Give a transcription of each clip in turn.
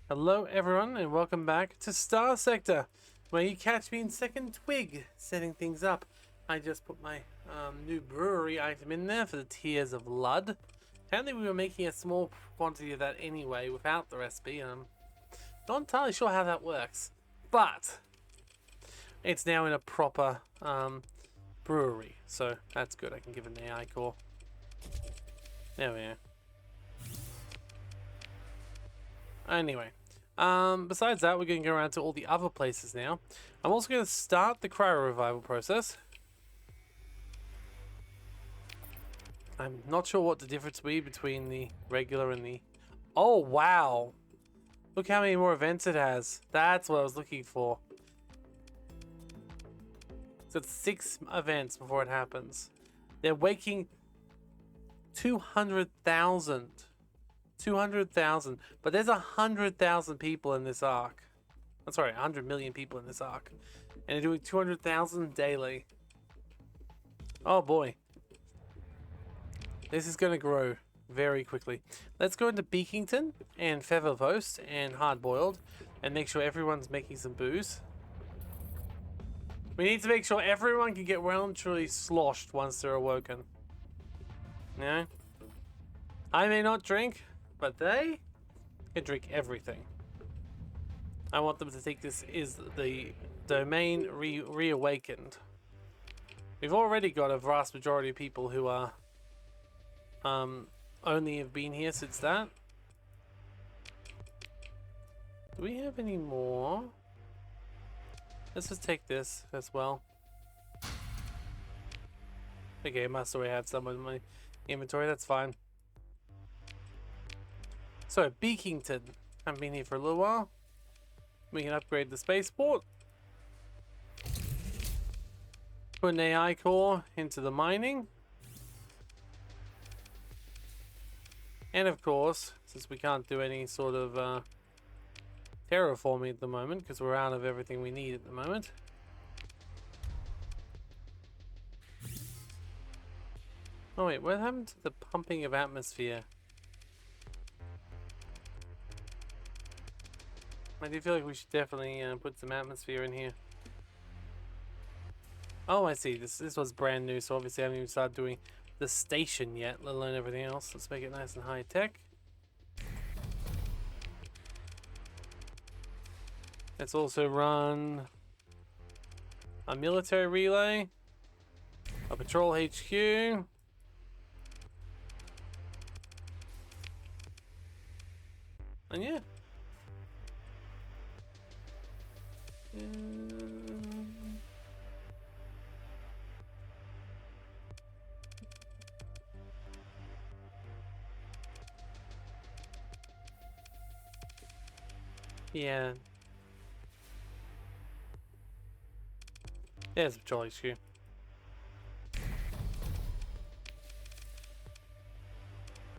Hello everyone and welcome back to Starsector, where you catch me in second twig, setting things up. I just put my new brewery item in there for the Tears of Blood. Apparently we were making a small quantity of that anyway without the recipe. Not entirely sure how that works, but it's now in a proper brewery, so that's good. I can give it an AI core. There we go. Anyway, besides that, we're going to go around to all the other places now. I'm also going to start the cryo revival process. I'm not sure what the difference will be between the regular and the... Oh, wow! Look how many more events it has. That's what I was looking for. So it's 6 events before it happens. They're waking 200,000. 200,000, but there's 100,000 people in this arc. I'm sorry, 100 million people in this arc, and they're doing 200,000 daily. Oh boy, this is going to grow very quickly. Let's go into Beakington and Featherpost and Hardboiled, and make sure everyone's making some booze. We need to make sure everyone can get well and truly sloshed once they're awoken. Yeah, I may not drink, but they can drink everything. I want them to think this is the domain reawakened. We've already got a vast majority of people who are only have been here since that. Do we have any more? Let's just take this as well. Okay, must already have some in my inventory, that's fine. So, Beakington. Haven't been here for a little while. We can upgrade the spaceport. Put an AI core into the mining. And of course, since we can't do any sort of terraforming at the moment, because we're out of everything we need at the moment. Oh wait, what happened to the pumping of atmosphere? I do feel like we should definitely put some atmosphere in here. Oh, I see. This was brand new, so obviously I haven't even started doing the station yet, let alone everything else. Let's make it nice and high tech. Let's also run a military relay, a patrol HQ, and yeah. Yeah. There's a patrol HQ.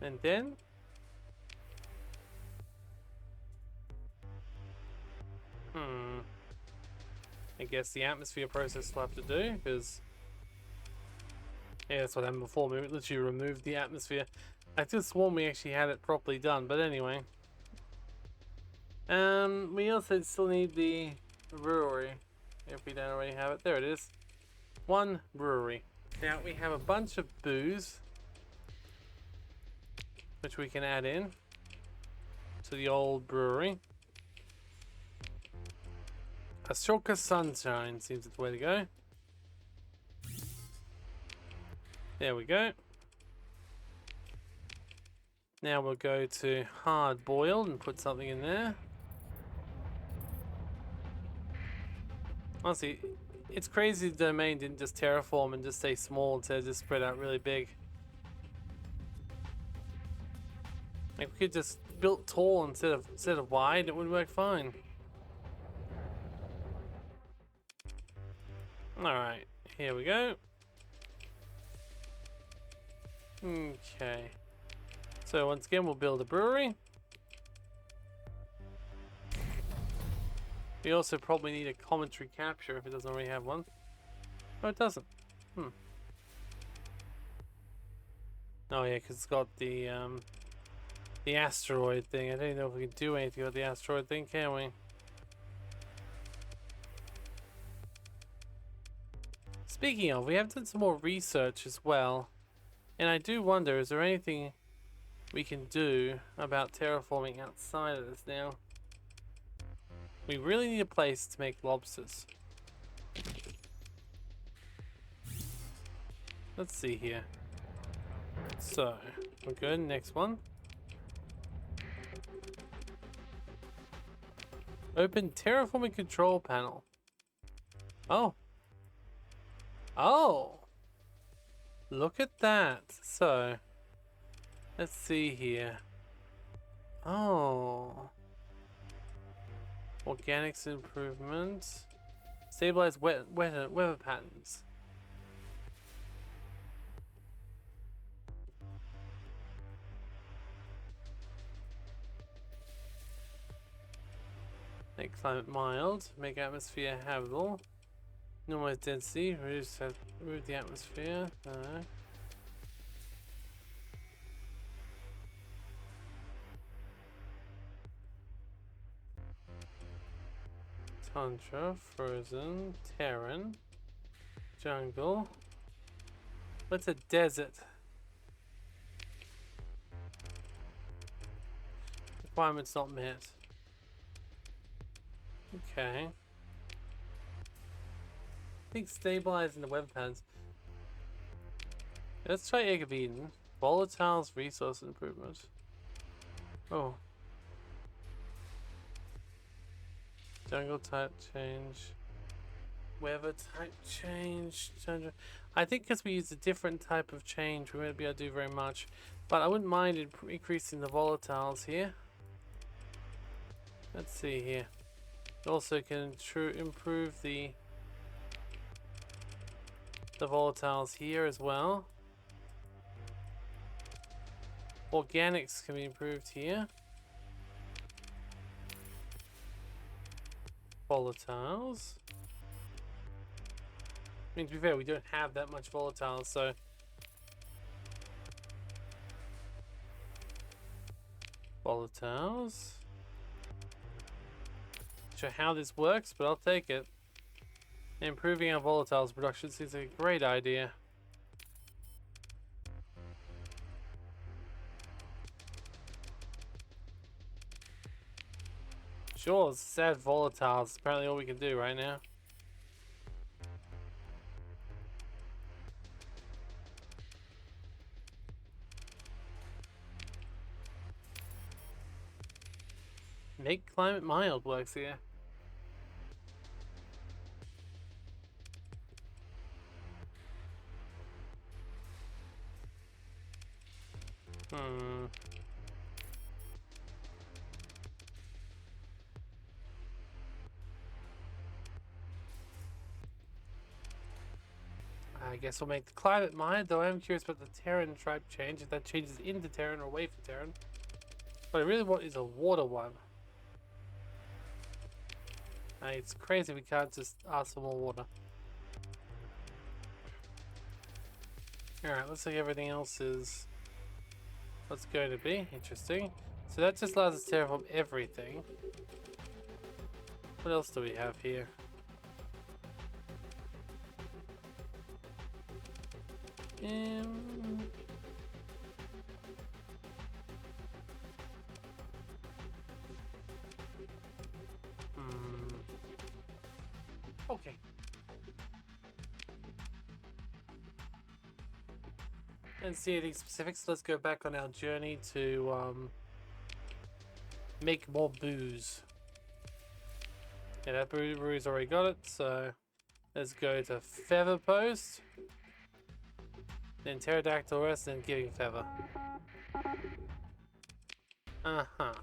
And then I guess the atmosphere process will have to do, because yeah, that's what happened before. We literally removed the atmosphere. I just sworn we actually had it properly done, but anyway. We also still need the brewery, if we don't already have it. There it is. 1 brewery. Now we have a bunch of booze, which we can add in to the old brewery. Ashoka Sunshine seems the way to go. There we go. Now we'll go to Hard Boiled and put something in there. Honestly, it's crazy the domain didn't just terraform and just stay small instead of just spread out really big. Like, we could just build tall instead of wide, it would work fine. Alright, here we go. Okay. So once again, we'll build a brewery. We also probably need a commentary capture if it doesn't already have one. Oh, it doesn't. Oh, yeah, because it's got the the asteroid thing. I don't know if we can do anything with the asteroid thing, can we? Speaking of, we have done some more research as well. And I do wonder, is there anything we can do about terraforming outside of this now? We really need a place to make lobsters. Let's see here. So, we're good. Next one. Open terraforming control panel. Oh. Oh. Look at that. So, let's see here. Oh. Organics improvement. Stabilize weather patterns. Make climate mild. Make atmosphere habitable. Normalize density. Reduce the atmosphere. Tundra, frozen, Terran, jungle. What's a desert? Requirements not met. Okay. I think stabilizing the web patterns. Let's try Egg of Eden. Volatiles resource improvement. Oh. Jungle type change. Weather type change. Tundra. I think because we use a different type of change, we won't be able to do very much. But I wouldn't mind increasing the volatiles here. Let's see here. Also can improve the volatiles here as well. Organics can be improved here. Volatiles. I mean, to be fair, we don't have that much volatiles, so volatiles. Not sure how this works, but I'll take it. Improving our volatiles production seems like a great idea. Sure, sad volatiles is apparently all we can do right now. Make climate mild works here. I guess we'll make the climate mild, though I am curious about the Terran tribe change, if that changes into Terran or away from Terran. What I really want is a water one. It's crazy we can't just ask for more water. Alright, looks like everything else is what's going to be. Interesting. So that just allows us to terraform everything. What else do we have here? Okay. And see any specifics. Let's go back on our journey to make more booze. Yeah, that brewery's already got it, so let's go to Feather Post, then Pterodactyl Rest, then Giving Feather. Uh-huh.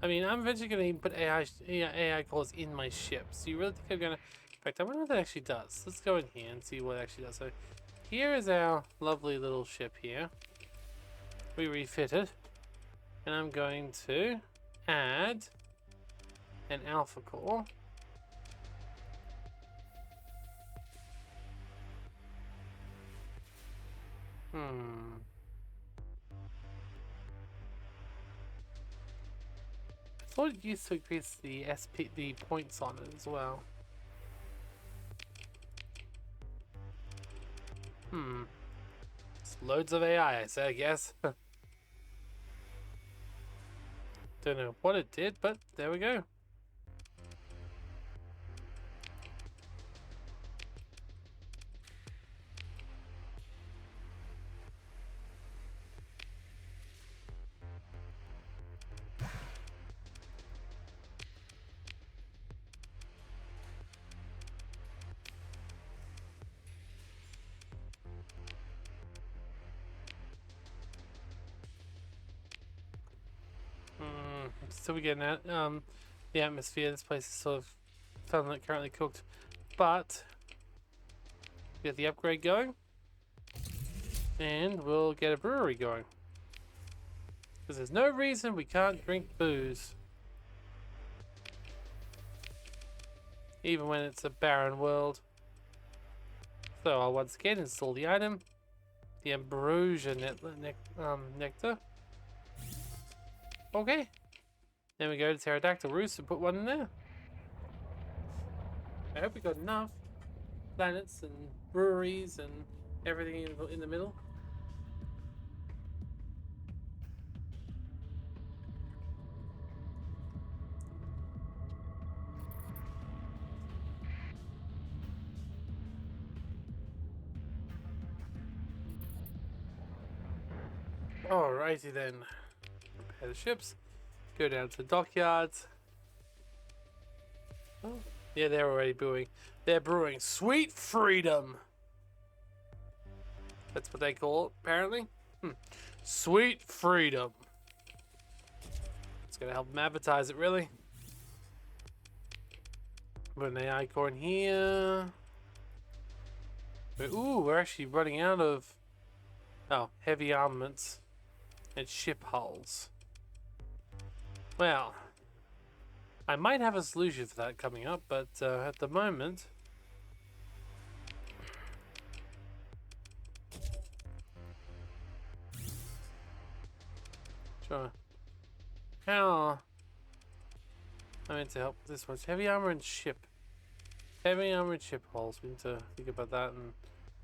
I mean, I'm eventually going to even put AI cores in my ship. So you really think I'm going to... In fact, I wonder what that actually does. Let's go in here and see what it actually does. So here is our lovely little ship here. We refit it. And I'm going to add an alpha core. Hmm. I thought it used to increase the the points on it as well. Hmm. It's loads of AI, I say, I guess. Don't know what it did, but there we go. Still getting at the atmosphere. This place is sort of feeling like currently cooked, but get the upgrade going, and we'll get a brewery going. Because there's no reason we can't drink booze, even when it's a barren world. So I'll once again install the item, the ambrosia nectar. Okay. Then we go to pterodactyl roost and put one in there. I hope we got enough planets and breweries and everything in the middle. Alrighty then. Prepare the ships. Go down to the dockyards. Oh, yeah, they're already brewing. They're brewing sweet freedom. That's what they call it, apparently. Sweet freedom. It's gonna help them advertise it, really. Put an AI core in here. Ooh, we're actually running out of heavy armaments and ship hulls. Well, I might have a solution for that coming up, but at the moment, sure. How? I meant to help this one. Heavy armor and ship. Heavy armor and ship hulls. We need to think about that and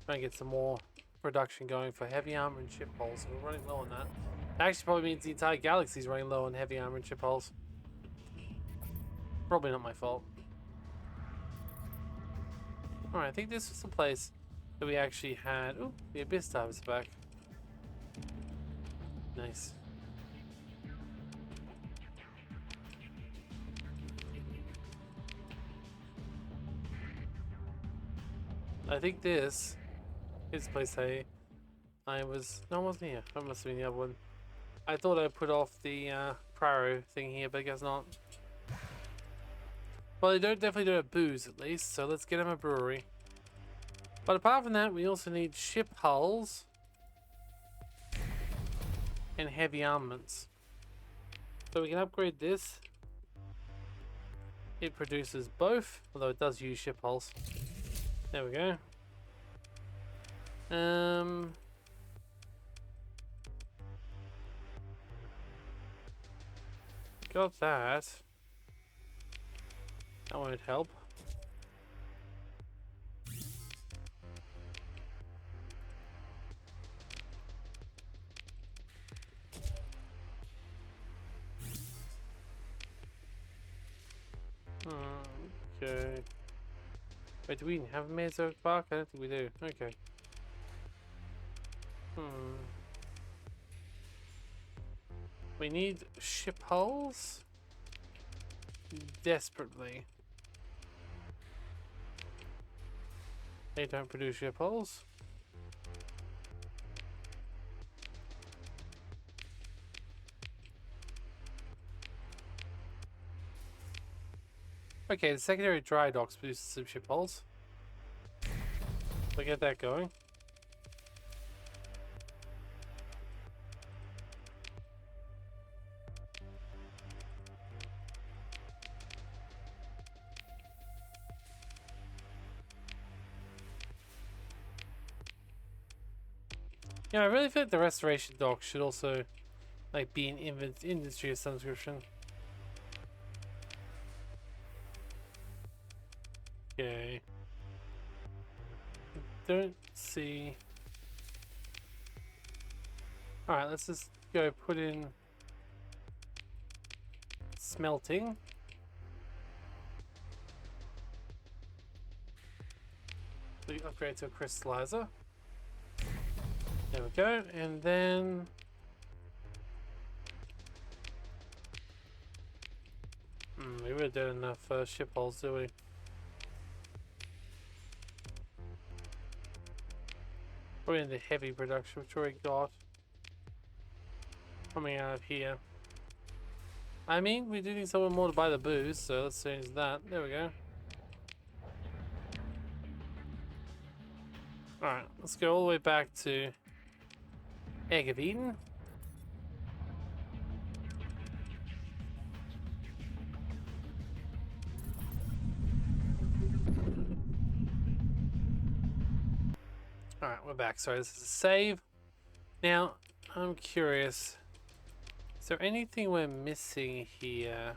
try and get some more production going for heavy armor and ship hulls. We're running low on that. Actually, probably means the entire galaxy is running low on heavy armor and ship hulls. Probably not my fault. Alright, I think this was the place that we actually had. Ooh, the Abyss Dive is back. Nice. I think this is the place I was. No, I wasn't here. That must have been the other one. I thought I put off the Cryo thing here, but I guess not. Well, they definitely don't have booze at least, so let's get them a brewery. But apart from that, we also need ship hulls and heavy armaments. So we can upgrade this. It produces both, although it does use ship hulls. There we go. Got that. That won't help. Okay. Wait, do we have a Mesozoic Park? I don't think we do. Okay. We need ship hulls? Desperately. They don't produce ship hulls. Okay, the secondary dry docks produce some ship hulls. We'll get that going. Yeah, I really feel like the restoration dock should also like be an industry of some description. Okay. Don't see. Alright, let's just go put in smelting. We upgrade to a crystallizer. There we go, and then we really don't have enough ship holes, do we? We're in the heavy production, which we already got coming out of here. I mean, we do need someone more to buy the booze, so let's change that. There we go. Alright, let's go all the way back to Egg of Eden. Alright, we're back. Sorry, this is a save. Now, I'm curious. Is there anything we're missing here?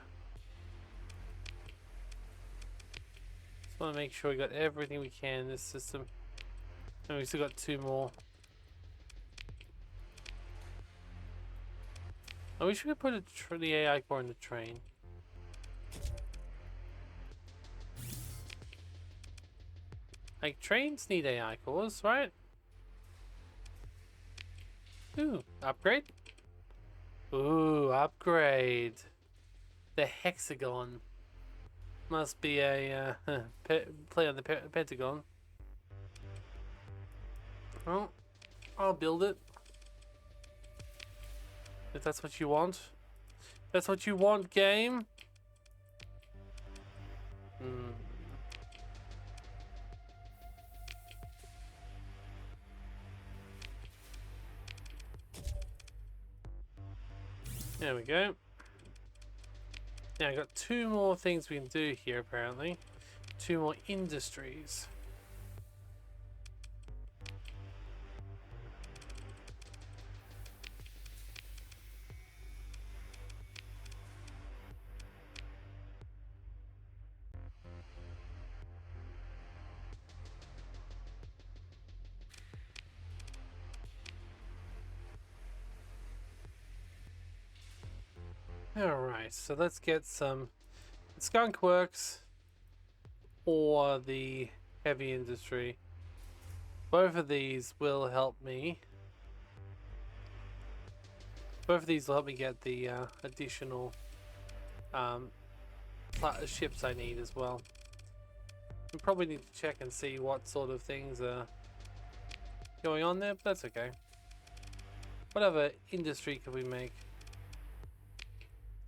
Just want to make sure we got everything we can in this system. And we still got 2 more. I wish we could put the AI core in the train. Like, trains need AI cores, right? Ooh, upgrade? Ooh, upgrade. The hexagon. Must be a play on the pentagon. Well, I'll build it. If that's what you want. That's what you want, game. There we go. Now I got 2 more things we can do here apparently. 2 more industries. Alright, so let's get some skunk works or the heavy industry. Both of these will help me. Both of these will help me get the additional ships I need as well. We probably need to check and see what sort of things are going on there, but that's okay. What other industry could we make?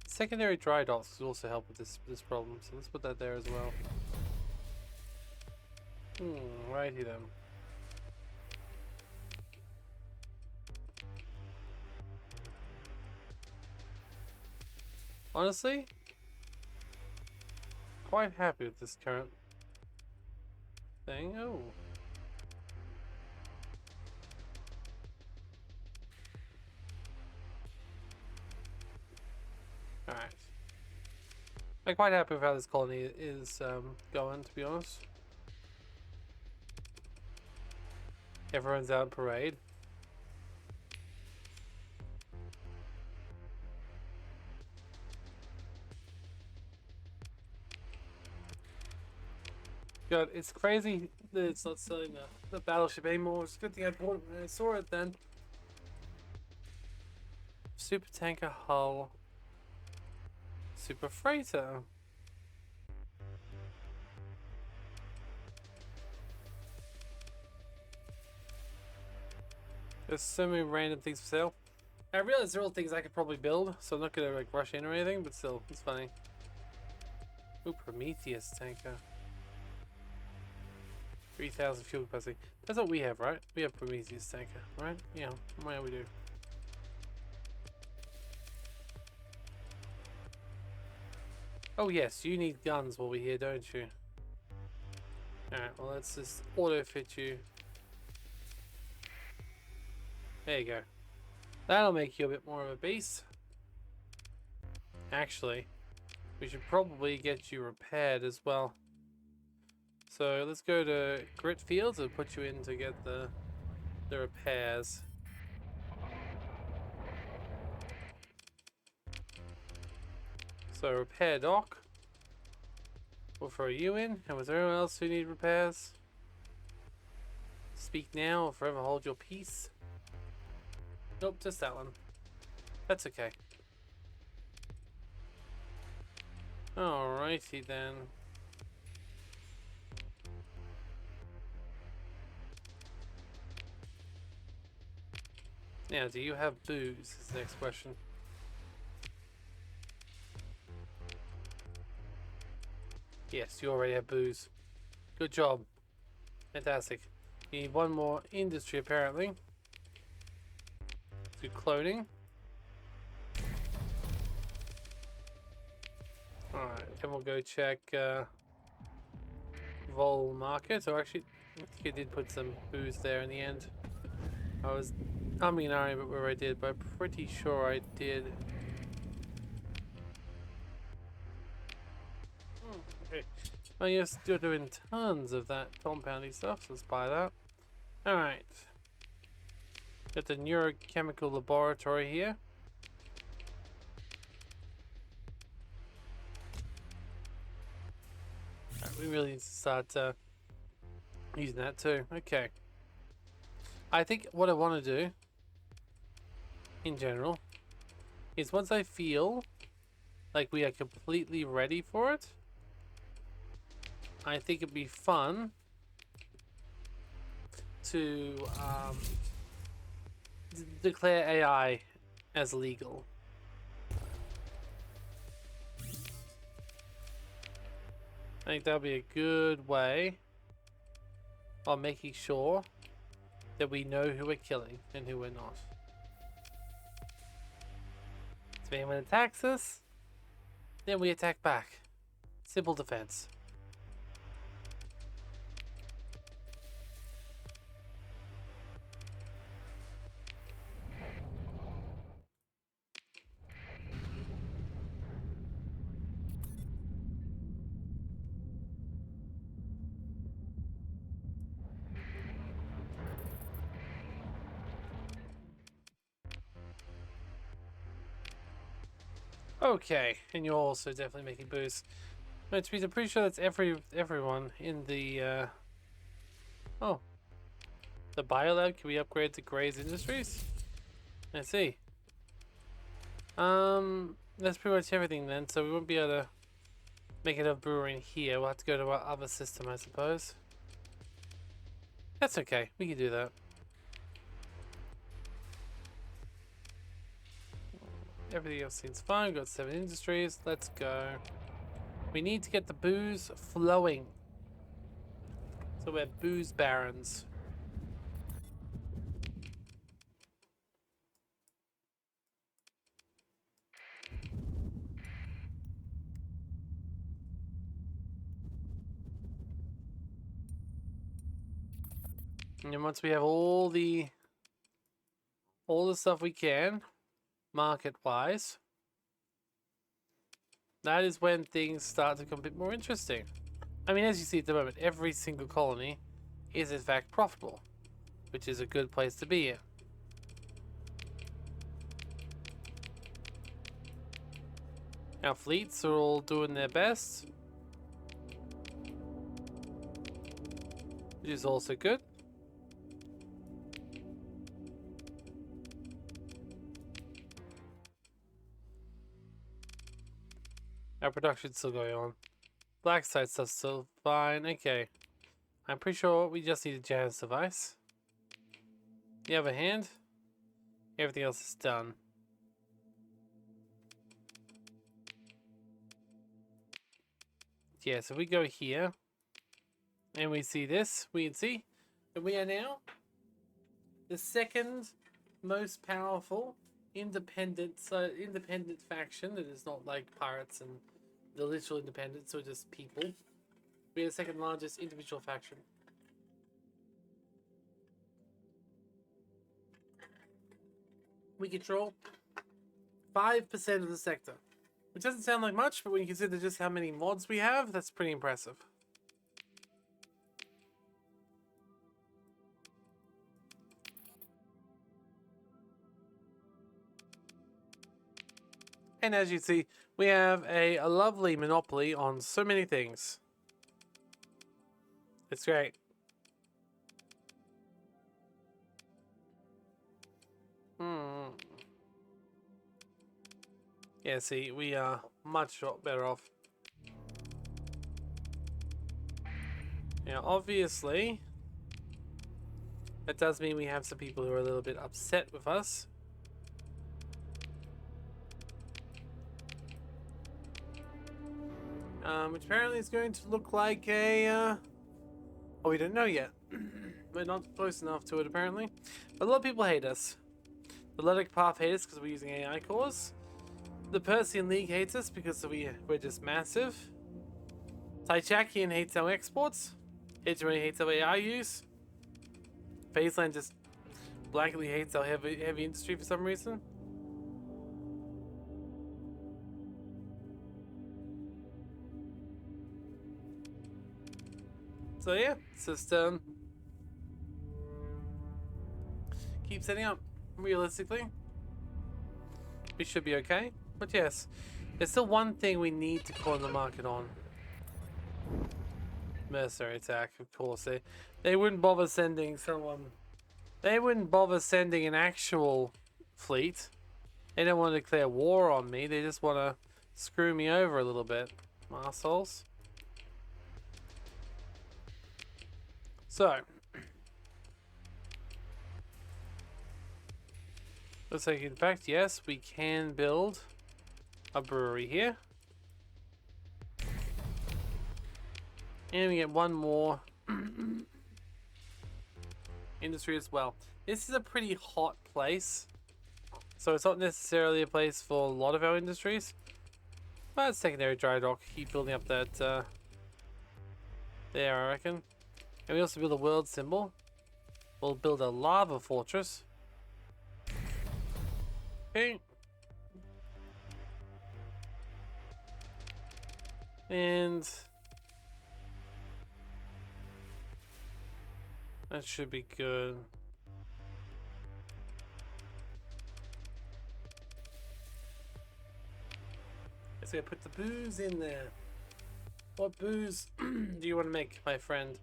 Secondary dry docks will also help with this problem, so let's put that there as well. Righty then. Honestly, quite happy with this current thing. Oh. Alright. I'm quite happy with how this colony is going, to be honest. Everyone's out on parade. God, it's crazy that it's not selling the battleship anymore. It's a good thing I bought it when I saw it then. Super tanker hull. Super freighter. There's so many random things for sale. I realize they're all things I could probably build, so I'm not gonna like rush in or anything, but still, it's funny. Ooh, Prometheus tanker. 3,000 fuel capacity. That's what we have, right? We have Prometheus tanker, right? Yeah, why we do. Oh yes, you need guns while we're here, don't you? Alright, well let's just auto-fit you. There you go. That'll make you a bit more of a base. Actually, we should probably get you repaired as well. So let's go to Grit Fields and put you in to get the repairs. So repair dock. We'll throw you in. And was there anyone else who need repairs? Speak now or forever hold your peace. Nope, just that one. That's okay. Alrighty then. Now, do you have booze? Is the next question. Yes, you already have booze. Good job. Fantastic. You need one more industry apparently. Do cloning. Alright, then we'll go check Vol Market. Or actually, I think I did put some booze there in the end. I was umming and ahhing about where I did, but I'm pretty sure I did. Okay. Oh yes, you're doing tons of that compounding stuff, so let's buy that. Alright. Got the neurochemical laboratory here. Right, we really need to start using that too. Okay. I think what I want to do, in general, is once I feel like we are completely ready for it, I think it'd be fun to declare AI as legal. I think that'll be a good way of making sure that we know who we're killing and who we're not. If anyone attacks us, then we attack back. Simple defense. Okay, and you're also definitely making booze. Which means I'm pretty sure that's everyone in the oh, the biolab. Can we upgrade to Gray's Industries? I see. That's pretty much everything then. So we won't be able to make it a brewery in here. We'll have to go to our other system, I suppose. That's okay. We can do that. Everything else seems fine. We've got 7 industries. Let's go. We need to get the booze flowing. So we're booze barons. And then once we have all the stuff we can, market-wise, that is when things start to become a bit more interesting. I mean, as you see at the moment, every single colony is in fact profitable, which is a good place to be in. Our fleets are all doing their best, which is also good. Our production's still going on. Black site stuff's still fine. Okay. I'm pretty sure we just need a Janus device. The other hand, everything else is done. Yeah, so we go here and we see this, we can see that we are now the second most powerful independent faction that is not like pirates and the literal independents, so just people. We are the second largest individual faction. We control 5% of the sector. Which doesn't sound like much, but when you consider just how many mods we have, that's pretty impressive. And as you see, we have a lovely monopoly on so many things. It's great. Yeah, see, we are much better off. Now, obviously, that does mean we have some people who are a little bit upset with us. Which apparently is going to look like a, oh, we don't know yet. We're not close enough to it, apparently. But a lot of people hate us. The Luddic Path hate us because we're using AI cores. The Persian League hates us because we're just massive. Tychakian hates our exports. Hegemony hates our AI use. Phaseland just blankly hates our heavy industry for some reason. So yeah, it's just keep setting up. Realistically, we should be okay. But yes, there's still one thing we need to corner the market on. Mercenary attack, of course. They wouldn't bother sending someone. They wouldn't bother sending an actual fleet. They don't want to declare war on me. They just want to screw me over a little bit. Assholes. So, let's take it back. Yes, we can build a brewery here. And we get one more industry as well. This is a pretty hot place. So it's not necessarily a place for a lot of our industries. But secondary dry dock. Keep building up that there, I reckon. And we also build a world symbol. We'll build a lava fortress. Okay. And that should be good. Let's go put the booze in there. What booze do you want to make, my friend?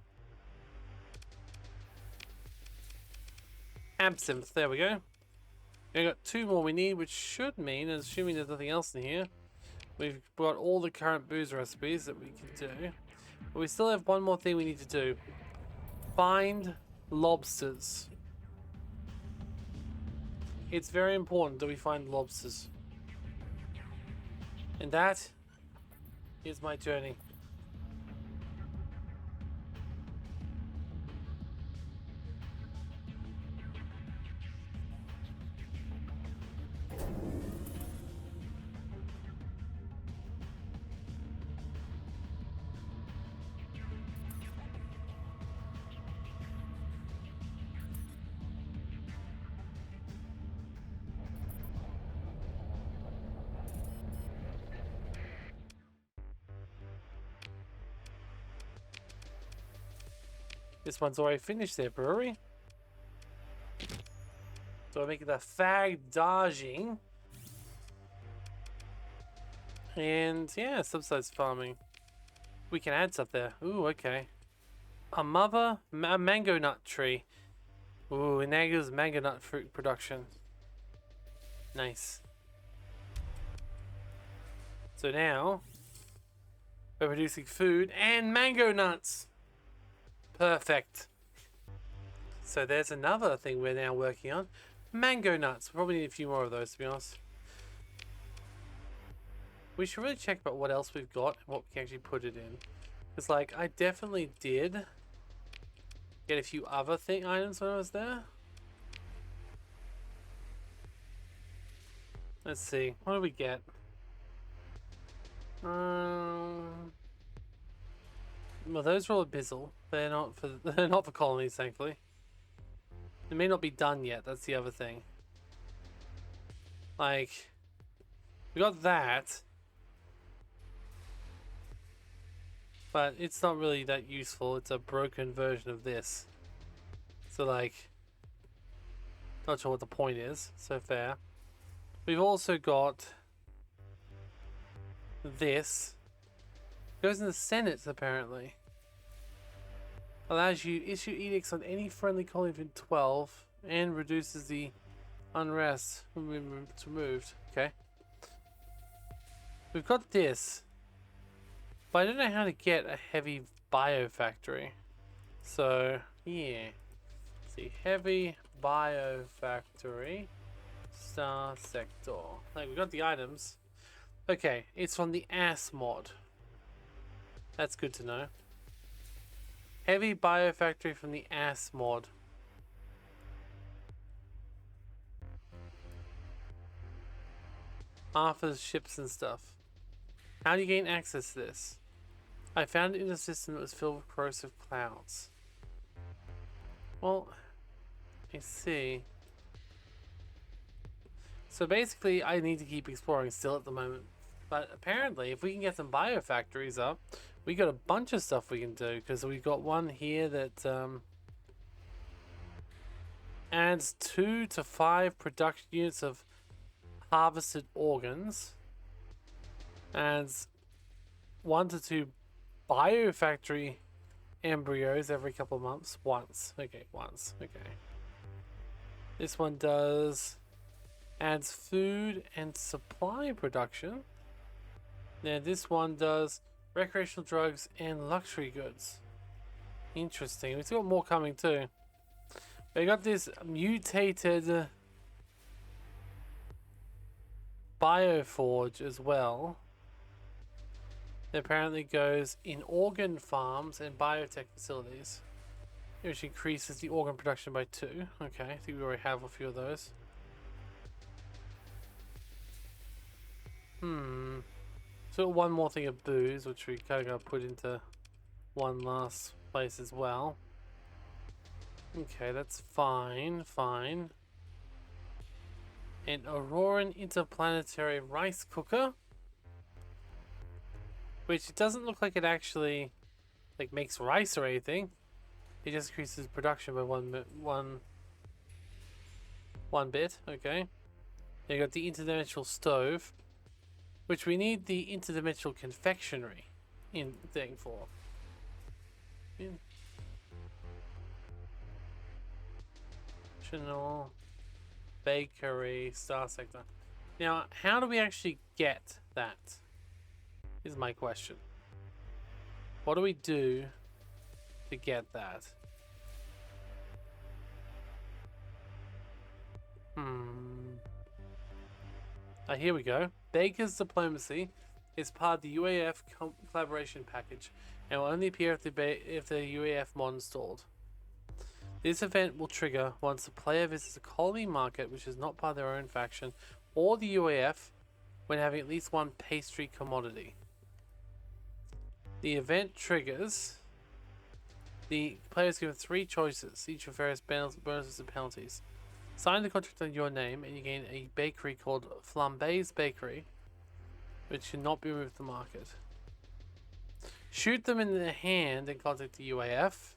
Absinthe, there we go. We got 2 more we need, which should mean, assuming there's nothing else in here, we've got all the current booze recipes that we can do. But we still have one more thing we need to do. Find lobsters. It's very important that we find lobsters. And that is my journey. This one's already finished their brewery. So I make it a fag dodging. And yeah, subsidized farming. We can add stuff there. Ooh, okay. A mango nut tree. Ooh, Inaga's mango nut fruit production. Nice. So now we're producing food and mango nuts. Perfect. So there's another thing we're now working on. Mango nuts. We probably need a few more of those, to be honest. We should really check about what else we've got and what we can actually put it in. Because, like, I definitely did get a few other items when I was there. Let's see. What do we get? Well, those are all abyssal. They're not for colonies, thankfully. They may not be done yet. That's the other thing. Like, we got that, but it's not really that useful. It's a broken version of this. So like, not sure what the point is. So fair. We've also got this. Goes in the Senate apparently. Allows you to issue edicts on any friendly colony within 12 and reduces the unrest when it's removed. Okay. We've got this. But I don't know how to get a heavy biofactory. So, yeah. Let's see, heavy biofactory. Starsector. Like, we got the items. Okay, it's from the ass mod. That's good to know. Heavy biofactory from the ass mod. Arthur's ships and stuff. How do you gain access to this? I found it in a system that was filled with corrosive clouds. Well, I see. So basically, I need to keep exploring still at the moment. But apparently, if we can get some biofactories up, we got a bunch of stuff we can do. Because we've got one here that adds 2 to 5 production units of harvested organs. Adds 1 to 2 biofactory embryos every couple of months. Once. Okay, once. Okay. This one does... adds food and supply production. Now this one does recreational drugs and luxury goods. Interesting. We've got more coming too. We got this mutated bioforge as well. It apparently goes in organ farms and biotech facilities, which increases the organ production by 2. Okay, I think we already have a few of those. So one more thing of booze, which we kind of got to put into one last place as well. Okay, that's fine, fine. An Auroran interplanetary rice cooker, which doesn't look like it actually like makes rice or anything. It just increases production by one bit. Okay. You got the interdimensional stove, which we need the interdimensional confectionery thing for. Interdimensional bakery Starsector. Now, how do we actually get that? Is my question. What do we do to get that? Here we go. Baker's Diplomacy is part of the UAF collaboration package and will only appear if the UAF mod installed. This event will trigger once the player visits a colony market which is not part of their own faction or the UAF when having at least one pastry commodity. The event triggers. The player is given 3 choices, each with various bonuses and penalties. Sign the contract on your name and you gain a bakery called Flambe's Bakery, which cannot be removed from the market. Shoot them in the hand and contact the UAF.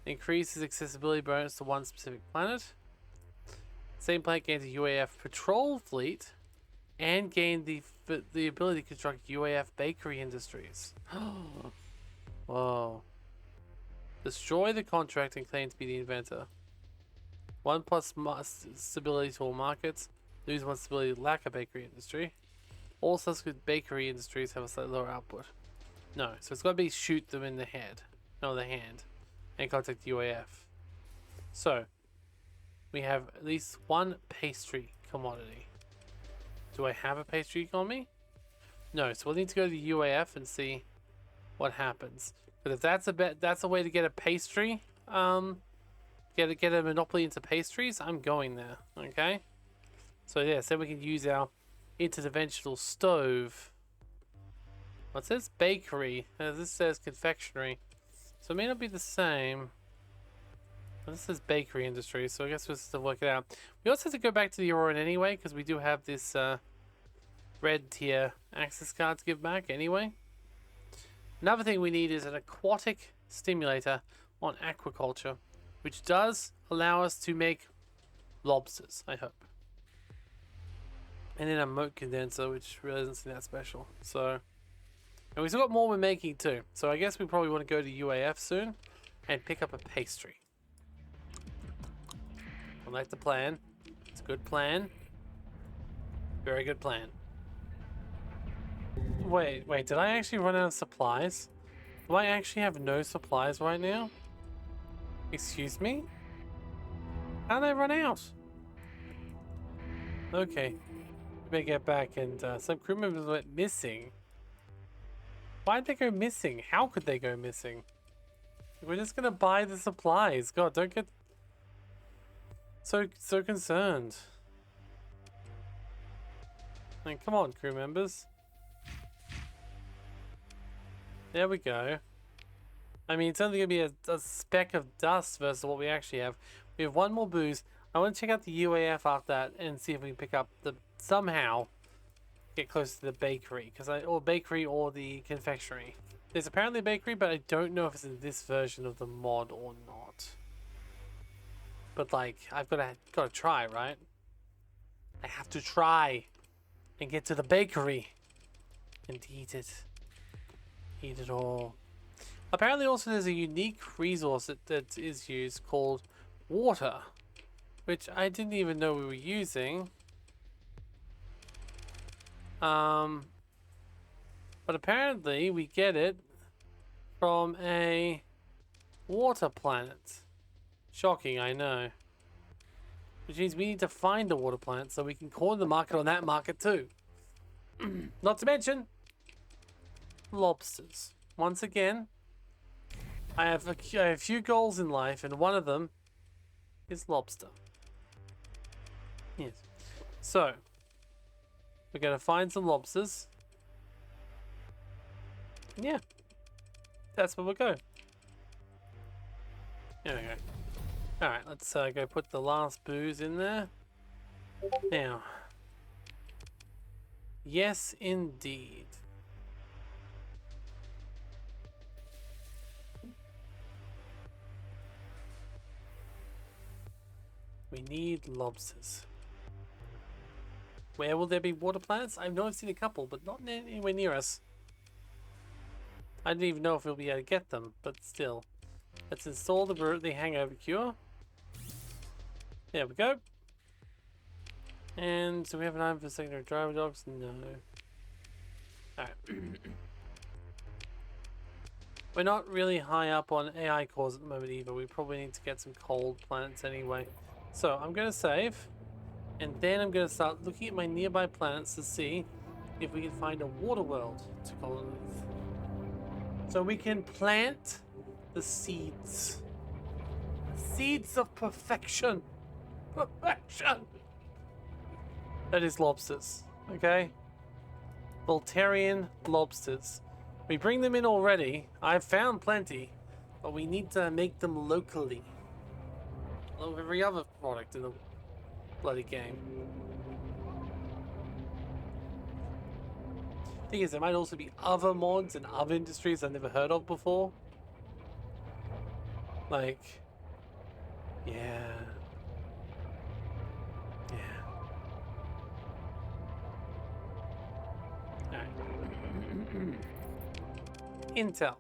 Increases accessibility bonus to one specific planet. Same planet gains a UAF patrol fleet and gain the ability to construct UAF bakery industries. Whoa. Destroy the contract and claim to be the inventor. 1+ stability to all markets. Lose 1 stability to lack a bakery industry. All subsequent bakery industries have a slightly lower output. No, so it's got to be shoot them in the head. No, the hand. And contact the UAF. So, we have at least 1 pastry commodity. Do I have a pastry on me? No, so we'll need to go to the UAF and see what happens. But if that's a way to get a pastry, get a monopoly into pastries, I'm going there. Okay. So yes, then we can use our interdimensional stove. What's this? Bakery. This says confectionery. So it may not be the same. Well, this is bakery industry, so I guess we'll still work it out. We also have to go back to the Auroran anyway, because we do have this red tier access card to give back anyway. Another thing we need is an aquatic stimulator on aquaculture, which does allow us to make lobsters, I hope. And then a moat condenser, which really doesn't seem that special. So, and we still got more we're making too. So I guess we probably want to go to UAF soon and pick up a pastry. I like the plan. It's a good plan. Very good plan. Wait, did I actually run out of supplies? Do I actually have no supplies right now? Excuse me? How did I run out? Okay. We may get back, and some crew members went missing. Why did they go missing? How could they go missing? We're just gonna buy the supplies. God, don't get so concerned. I mean, come on, crew members. There we go. I mean, it's only gonna be a speck of dust versus what we actually have. We have one more booze. I want to check out the UAF after that and see if we can pick up the somehow get close to the bakery, or bakery or the confectionery. There's apparently a bakery, but I don't know if it's in this version of the mod or not. But like, I've gotta try, right? I have to try and get to the bakery and eat it. Eat it all. Apparently also there's a unique resource that is used called water, which I didn't even know we were using. But apparently we get it from a water planet. Shocking, I know. Which means we need to find a water planet so we can corner the market on that market too. Not to mention lobsters. Once again, I have a few goals in life, and one of them is lobster. Yes. So, we're going to find some lobsters. Yeah. That's where we'll go. There we go. Alright, let's go put the last booze in there. Now. Yes, indeed. We need lobsters. Where will there be water planets? I know I've seen a couple, but not anywhere near us. I didn't even know if we'll be able to get them, but still. Let's install the hangover cure. There we go. And do we have an item for secondary driver dogs? No. Alright. We're not really high up on AI cores at the moment either. We probably need to get some cold planets anyway. So I'm going to save. And then I'm going to start looking at my nearby planets to see if we can find a water world to colonize. So we can plant the seeds. Seeds of perfection. Perfection. That is lobsters. Okay? Voltarian lobsters. We bring them in already. I've found plenty. But we need to make them locally. Like every other product in the bloody game. Thing is, there might also be other mods and other industries I've never heard of before. Like, yeah. Alright. Intel.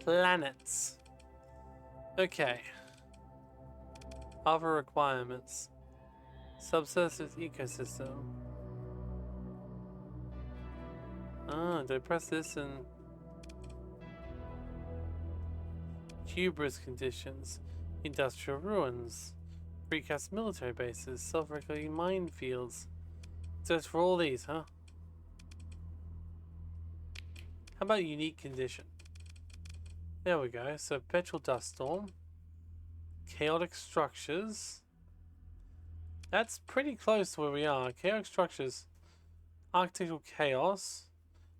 Planets. Okay. Other requirements. Subsurface ecosystem. Ah, do I press this and... Hubris conditions. Industrial ruins. Precast military bases. Self-regulating minefields. So it's for all these, huh? How about unique condition? There we go. So perpetual dust storm. Chaotic structures. That's pretty close to where we are. Chaotic structures. Architectural chaos.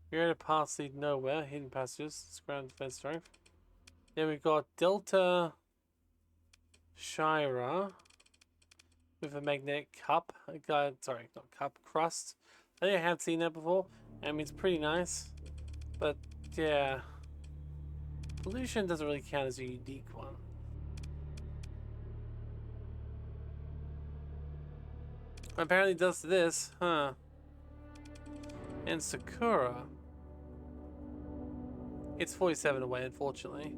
Creative paths lead nowhere. Hidden passages. Ground defense strength. Then we've got Delta Shira with a magnetic cup. Sorry, not cup, crust. I think I have seen that before. I mean, it's pretty nice. But, yeah. Pollution doesn't really count as a unique one. Apparently it does this, huh? And Sakura. It's 47 away, unfortunately.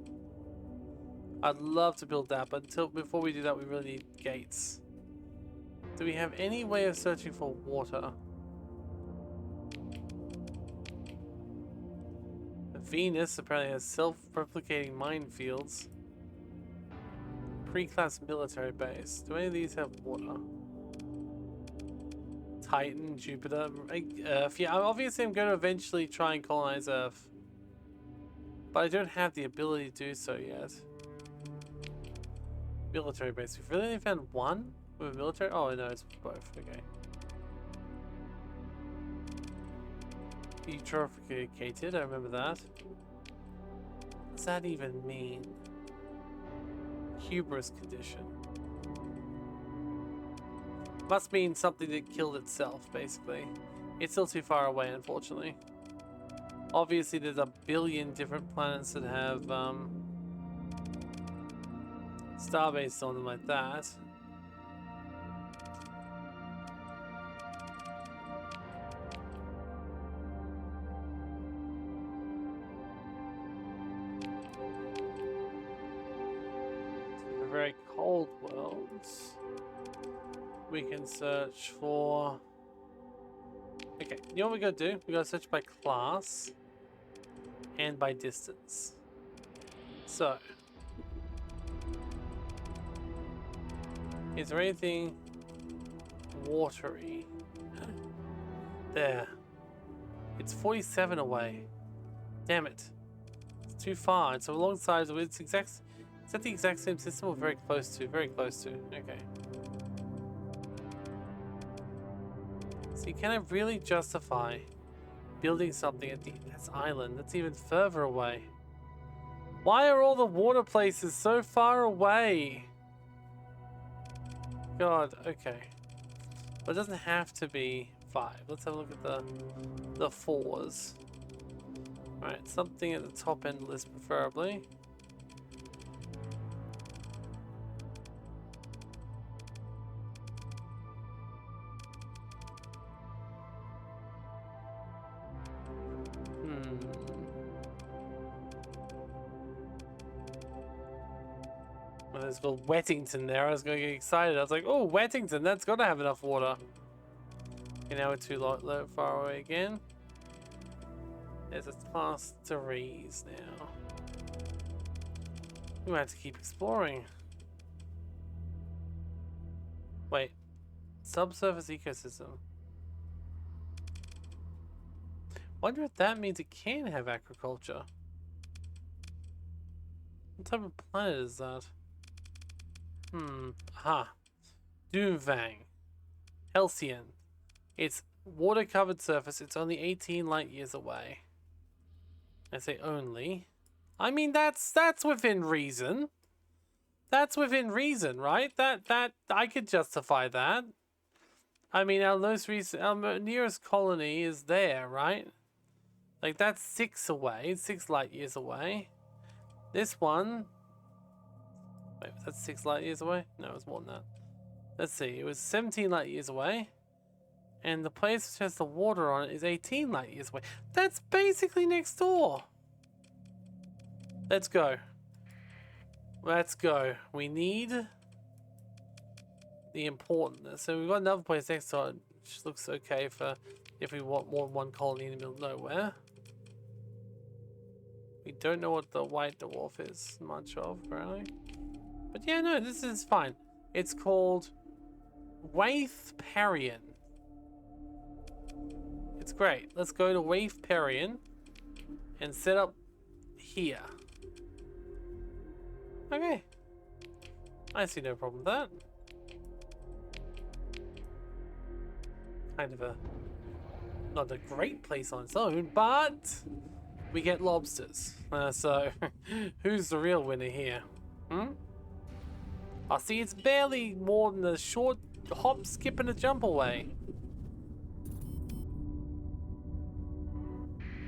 I'd love to build that, but before we do that, we really need gates. Do we have any way of searching for water? Venus apparently has self-replicating minefields. Pre-class military base. Do any of these have water? Titan, Jupiter, Earth. Yeah, obviously I'm going to eventually try and colonize Earth. But I don't have the ability to do so yet. Military base. We've really only found one with a military? Oh, no, it's both. Okay. Eutrophicated, I remember that. What does that even mean? Hubris condition. Must mean something that killed itself, basically. It's still too far away, unfortunately. Obviously, there's a billion different planets that have starbase on them like that. For very cold worlds, we can search for... Okay, you know what we gotta do? We gotta search by class and by distance. So, is there anything watery? There. It's 47 away. Damn it. It's too far. It's alongside. It's exact. Is that the exact same system or very close to? Very close to. Okay. See, can I really justify building something at this island that's even further away? Why are all the water places so far away? God, okay. But it doesn't have to be 5. Let's have a look at the 4s. Alright, something at the top end of the list preferably. Well, there's called Wettington there. I was going to get excited. I was like, oh, Wettington, that's got to have enough water. Okay, now we're too low, far away again. There's a class 3s now. We might have to keep exploring. Wait. Subsurface ecosystem. Wonder if that means it can have agriculture. What type of planet is that? Aha. Doomvang. Halcyon. It's water-covered surface. It's only 18 light years away. I say only. I mean, that's within reason. That's within reason, right? That I could justify that. I mean, our nearest colony is there, right? Like, that's 6 away. 6 light years away. This one... Wait, was that 6 light years away? No, it was more than that. Let's see. It was 17 light years away. And the place which has the water on it is 18 light years away. That's basically next door. Let's go. Let's go. We need the importantness. So we've got another place next to it, which looks okay for if we want more than one colony in the middle of nowhere. We don't know what the white dwarf is much of, apparently. But yeah, no, this is fine. It's called Waithperian. It's great. Let's go to Waithperian and set up here. Okay. I see no problem with that. Kind of not a great place on its own, but we get lobsters. So, who's the real winner here? I see it's barely more than a short hop, skip, and a jump away.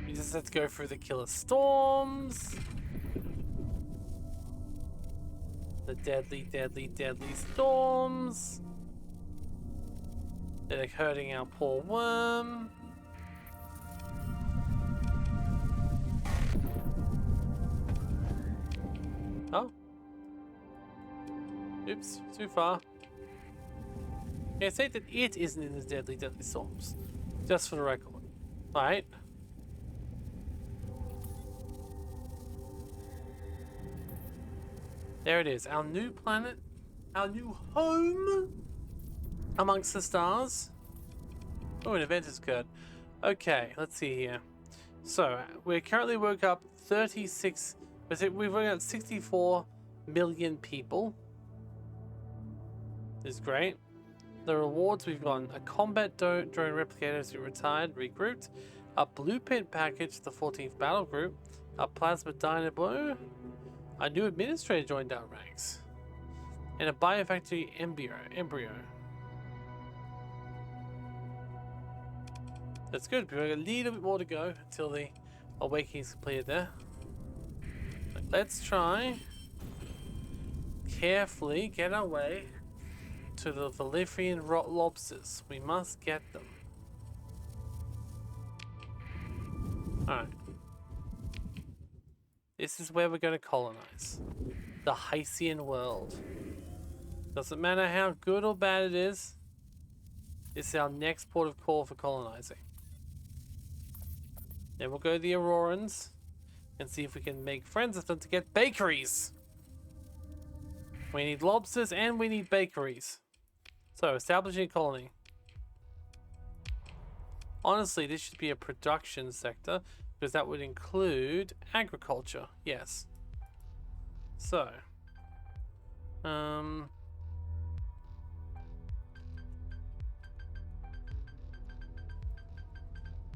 We just have to go through the killer storms. The deadly, deadly, deadly storms. They're like hurting our poor worm. Oh. Oops, too far. Yeah, say that it isn't in the deadly, deadly storms. Just for the record. Alright. There it is. Our new planet. Our new home. Amongst the stars. Oh, an event has occurred. Okay, let's see here. So, we currently woke up 36... We've woken up 64 million people. This is great. The rewards, we've got a combat drone replicator as we retired, regrouped, a blueprint package, the 14th battle group, a plasma dynamo, a new administrator joined our ranks, and a biofactory embryo. That's good. We've got a little bit more to go until the awakening is completed there. But let's try carefully get our way to the Valerian lobsters. We must get them. Alright. This is where we're going to colonize. The Hycean world. Doesn't matter how good or bad it is. This is our next port of call for colonizing. Then we'll go to the Aurorans and see if we can make friends with them to get bakeries. We need lobsters and we need bakeries. So, establishing a colony. Honestly, this should be a production sector because that would include agriculture. Yes. So,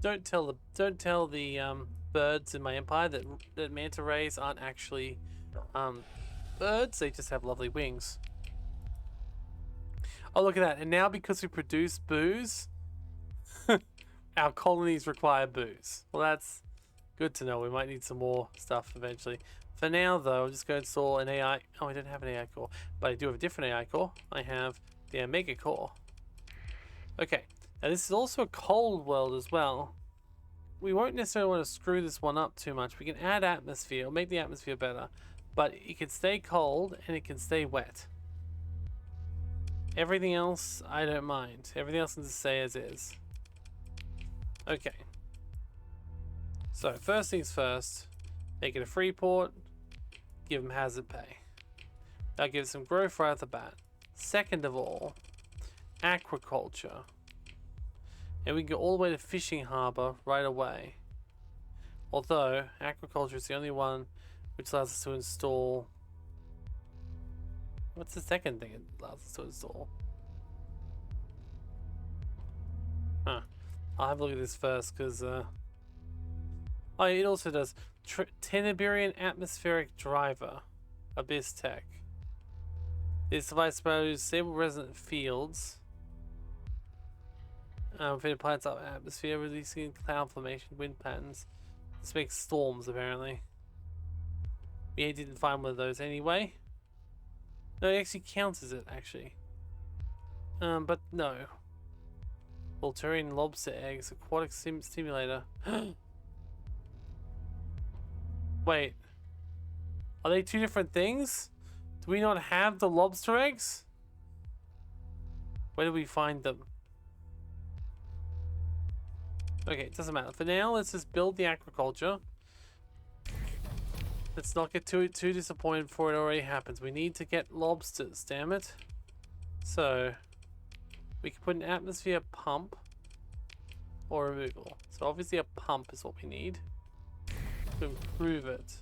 don't tell the birds in my empire that manta rays aren't actually birds. They just have lovely wings. Oh, look at that. And now because we produce booze, our colonies require booze. Well, that's good to know. We might need some more stuff eventually. For now, though, I'm just going to install an AI. Oh, I don't have an AI core, but I do have a different AI core. I have the Omega core. Okay. Now, this is also a cold world as well. We won't necessarily want to screw this one up too much. We can add atmosphere, or make the atmosphere better, but it can stay cold and it can stay wet. Everything else, I don't mind. Everything else can just stay as is. Okay. So, first things first. Make it a free port. Give them hazard pay. That'll give some growth right off the bat. Second of all, aquaculture. And we can go all the way to fishing harbour right away. Although, aquaculture is the only one which allows us to install... What's the second thing it allows us to install? Huh. I'll have a look at this first, because... Oh, it also does Teneberian Atmospheric Driver. Abyss Tech. This device supposed stable resonant fields. Fitted plants up atmosphere, releasing cloud formation, wind patterns. This makes storms, apparently. We didn't find one of those anyway. No, it actually counts as it, actually. But no. Volturian lobster eggs, aquatic stimulator. Wait. Are they two different things? Do we not have the lobster eggs? Where do we find them? Okay, it doesn't matter. For now, let's just build the aquaculture. Let's not get too disappointed before it already happens. We need to get lobsters, damn it. So, we can put an atmosphere pump or removal. So obviously a pump is what we need to improve it.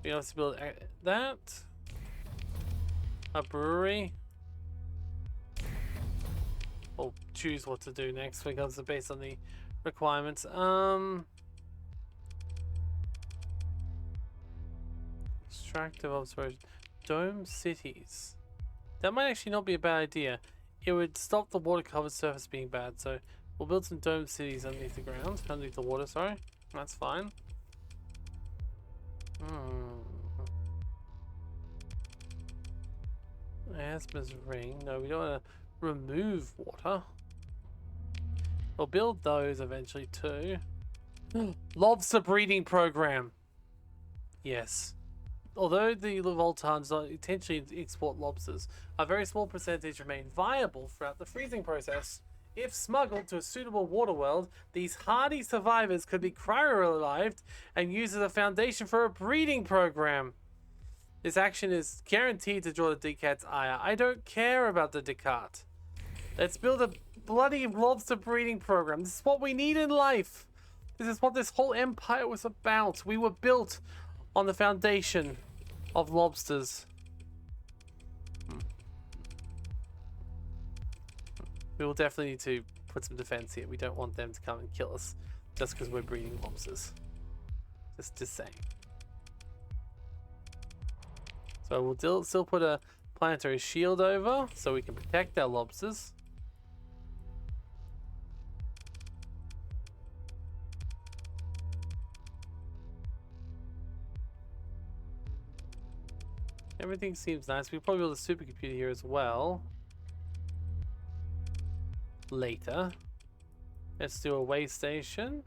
We can also build that. A brewery. We'll choose what to do next because it's based on the requirements. Extractive observation. Dome cities. That might actually not be a bad idea. It would stop the water covered surface being bad, so we'll build some dome cities underneath the ground, underneath the water, sorry. That's fine. Asthma's ring. No, we don't want to remove water. We'll build those eventually too. Lobster breeding program. Yes. Although the Voltans intentionally export lobsters, a very small percentage remain viable throughout the freezing process. If smuggled to a suitable water world, these hardy survivors could be cryo-revived and used as a foundation for a breeding program. This action is guaranteed to draw the Decat's ire. I don't care about the Descartes. Let's build a bloody lobster breeding program. This is what we need in life. This is what this whole empire was about. We were built on the foundation of lobsters. We will definitely need to put some defense here. We don't want them to come and kill us just because we're breeding lobsters. Just saying. So we'll still put a planetary shield over so we can protect our lobsters. Everything seems nice. We probably build a supercomputer here as well. Later. Let's do a way station.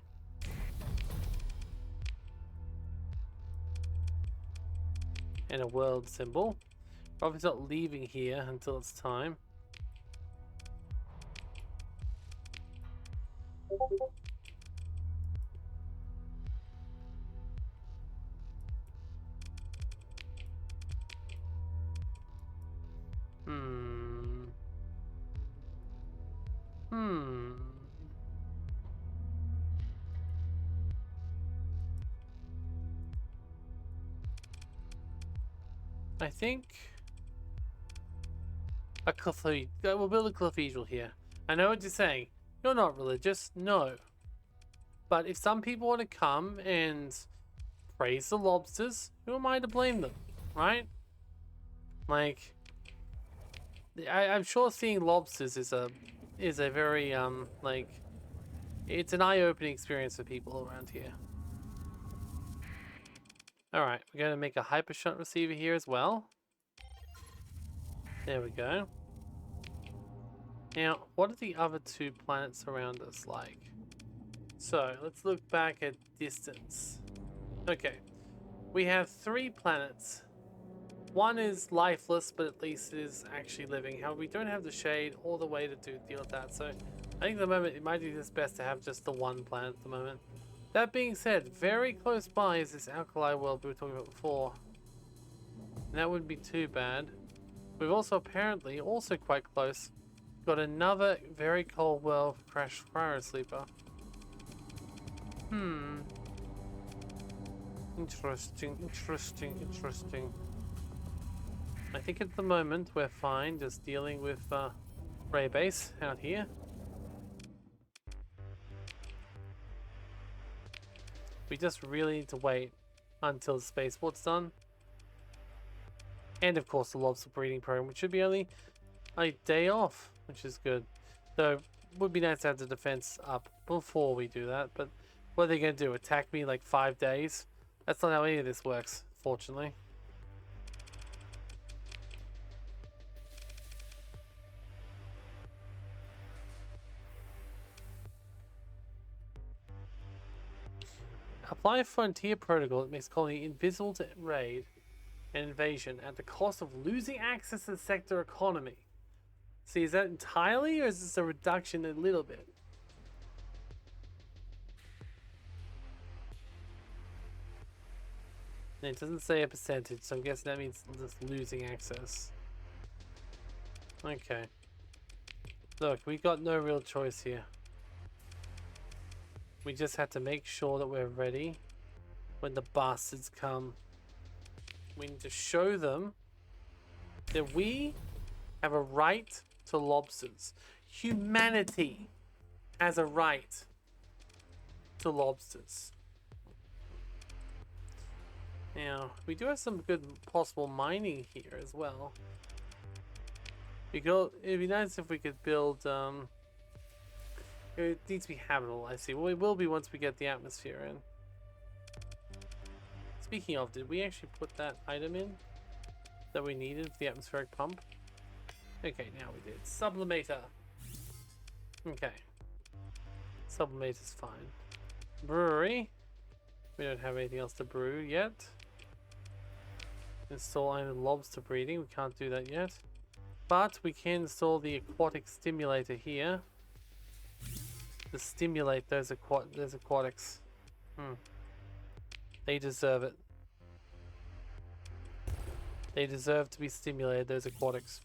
And a world symbol. Probably not leaving here until it's time. I think a cathedral. We'll build a cathedral here. I know what you're saying. You're not religious, no. But if some people want to come and praise the lobsters, who am I to blame them, right? Like, I'm sure seeing lobsters is a very like, it's an eye-opening experience for people around here. Alright, we're going to make a hyper shunt receiver here as well. There we go. Now, what are the other two planets around us like? So, let's look back at distance. Okay, we have 3 planets. One is lifeless, but at least it is actually living. However, we don't have the shade or the way to deal with that. So, I think at the moment it might be just best to have just the one planet at the moment. That being said, very close by is this alkali world we were talking about before. And that wouldn't be too bad. We've also apparently, also quite close, got another very cold world for Crash Cryo Sleeper. Interesting. I think at the moment we're fine just dealing with Ray Base out here. We just really need to wait until the spaceport's done. And of course the lobster breeding program, which should be only a day off, which is good. Though it would be nice to have the defense up before we do that, but what are they going to do? Attack me like 5 days? That's not how any of this works, fortunately. Apply a frontier protocol that makes colony invisible to raid and invasion at the cost of losing access to the sector economy. See, is that entirely, or is this a reduction a little bit? And it doesn't say a percentage, so I'm guessing that means just losing access. Okay. Look, we got no real choice here. We just have to make sure that we're ready when the bastards come. We need to show them that we have a right to lobsters. Humanity has a right to lobsters. Now, we do have some good possible mining here as well. It'd be nice if we could build, it needs to be habitable, I see. Well, it will be once we get the atmosphere in. Speaking of, did we actually put that item in that we needed for the atmospheric pump? Okay, now we did. Sublimator. Okay. Sublimator's fine. Brewery. We don't have anything else to brew yet. Install iron lobster breeding. We can't do that yet. But we can install the aquatic stimulator here. To stimulate those aquatics. They deserve it. They deserve to be stimulated, those aquatics.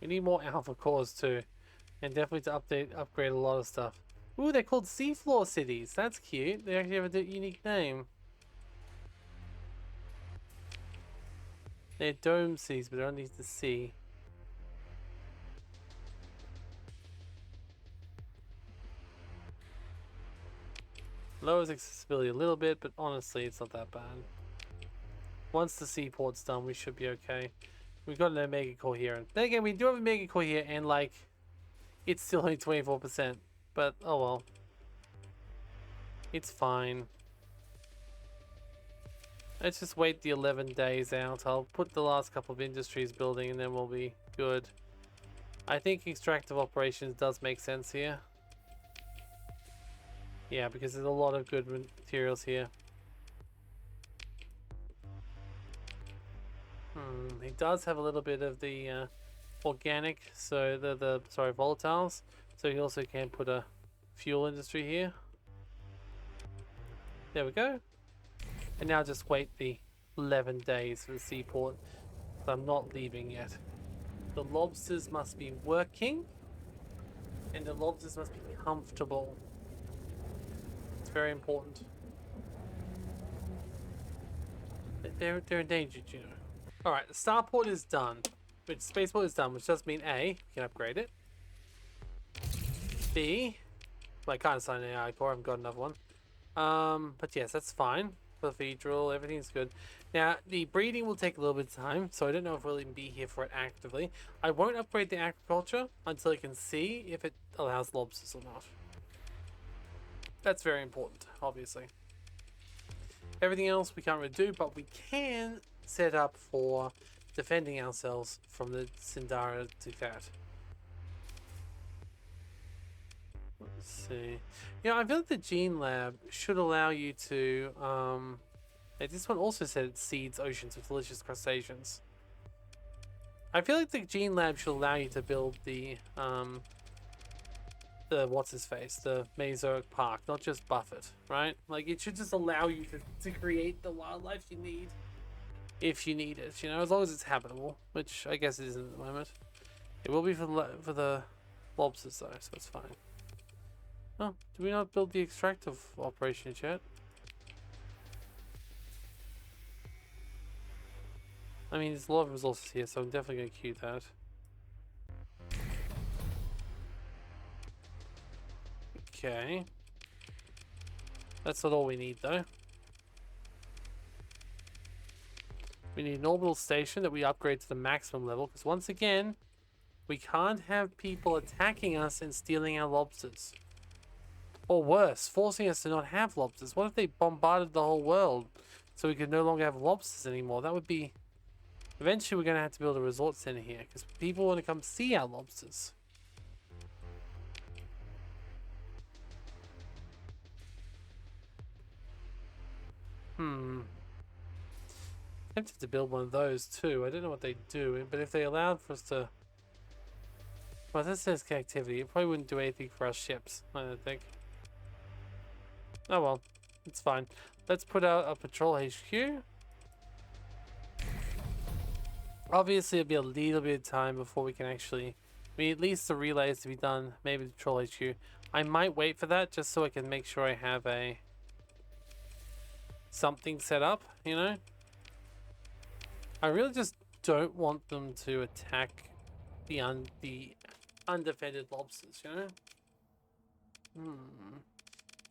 We need more alpha cores too. And definitely to upgrade a lot of stuff. Ooh, they're called seafloor cities. That's cute. They actually have a unique name. They're dome cities, but they're underneath the sea. Lowers accessibility a little bit, but honestly, it's not that bad. Once the seaport's done, we should be okay. We've got an Omega core here. And then again, we do have an Omega core here, and like, it's still only 24%. But, oh well. It's fine. Let's just wait the 11 days out. I'll put the last couple of industries building, and then we'll be good. I think extractive operations does make sense here. Yeah, because there's a lot of good materials here. He does have a little bit of the organic, so sorry, volatiles. So he also can put a fuel industry here. There we go. And now just wait the 11 days for the seaport. So I'm not leaving yet. The lobsters must be working, and the lobsters must be comfortable. It's very important. They're endangered, you know. Alright, the starport is done. Which spaceport is done, which does mean A, we can upgrade it. B, well, I can't assign an AI core, I haven't got another one. But yes, that's fine. Cathedral, everything's good. Now, the breeding will take a little bit of time, so I don't know if we'll even be here for it actively. I won't upgrade the agriculture until I can see if it allows lobsters or not. That's very important, obviously. Everything else we can't really do, but we can set up for defending ourselves from the Sindara Tefat. Let's see. You know, I feel like the Gene Lab should allow you to, this one also said it seeds oceans with delicious crustaceans. I feel like the Gene Lab should allow you to build the what's-his-face, the Mesoic Park, not just buff it, right? Like, it should just allow you to create the wildlife you need. If you need it, you know, as long as it's habitable, which I guess it isn't at the moment. It will be for the lobsters though, so it's fine. Oh, did we not build the extractive operations yet? I mean, there's a lot of resources here, so I'm definitely going to queue that. Okay. That's not all we need though. We need an orbital station that we upgrade to the maximum level, because once again, we can't have people attacking us and stealing our lobsters. Or worse, forcing us to not have lobsters. What if they bombarded the whole world so we could no longer have lobsters anymore? That would be... Eventually we're going to have to build a resort center here, because people want to come see our lobsters. Tempted to build one of those too. I don't know what they do, but if they allowed for us to... Well, this says connectivity. It probably wouldn't do anything for our ships, I don't think. Oh well, it's fine. Let's put out a patrol HQ. Obviously, it'll be a little bit of time before we can actually... I mean, at least the relays to be done, maybe the patrol HQ. I might wait for that just so I can make sure I have a... something set up, you know? I really just don't want them to attack the undefended lobsters, you know?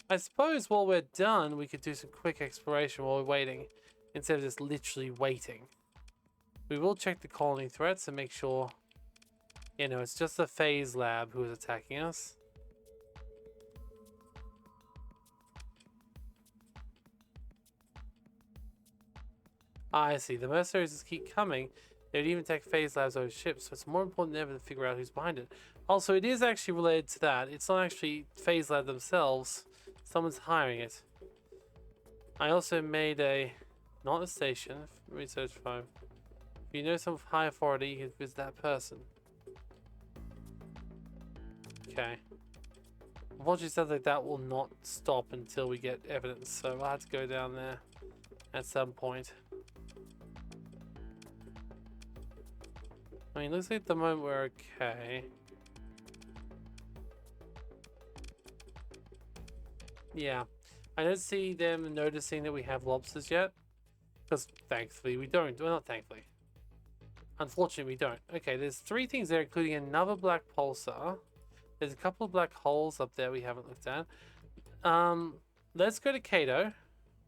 I suppose while we're done, we could do some quick exploration while we're waiting, instead of just literally waiting. We will check the colony threats and make sure, you know, it's just a phase lab who is attacking us. I see. The mercenaries just keep coming. They would even take phase labs over ships, so it's more important than ever to figure out who's behind it. Also, it is actually related to that. It's not actually phase lab themselves. Someone's hiring it. I also made a, not a station, research phone. If you know someone with high authority, you can visit that person. Okay. Unfortunately, it sounds like that will not stop until we get evidence, so I'll have to go down there at some point. I mean, looks like at the moment we're okay. Yeah. I don't see them noticing that we have lobsters yet. Because thankfully we don't. Well, not thankfully. Unfortunately we don't. Okay, there's 3 things there, including another black pulsar. There's a couple of black holes up there we haven't looked at. Let's go to Kato.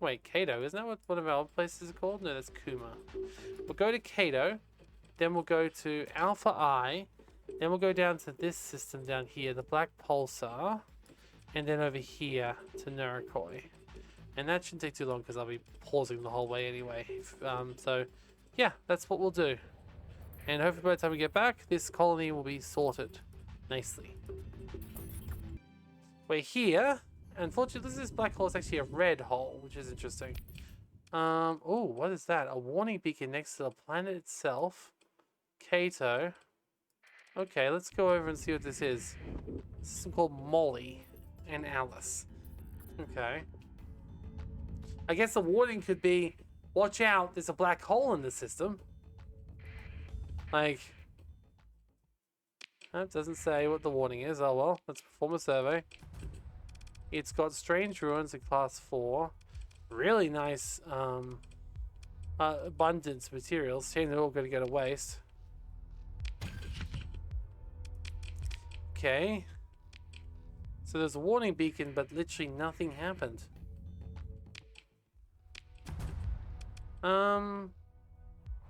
Wait, Kato, isn't that what one of our places is called? No, that's Kuma. We'll go to Kato. Then we'll go to Alpha I. Then we'll go down to this system down here, the black pulsar. And then over here to Nurakoi. And that shouldn't take too long because I'll be pausing the whole way anyway. So, yeah, that's what we'll do. And hopefully by the time we get back, this colony will be sorted nicely. We're here. Unfortunately, this black hole is actually a red hole, which is interesting. Oh, what is that? A warning beacon next to the planet itself. Kato. Okay, let's go over and see what this is. A system called Molly and Alice. Okay. I guess the warning could be, watch out, there's a black hole in the system. Like, that doesn't say what the warning is. Oh well, let's perform a survey. It's got strange ruins in class 4. Really nice abundance materials. Saying they're all going to go to waste. Okay. So there's a warning beacon, but literally nothing happened.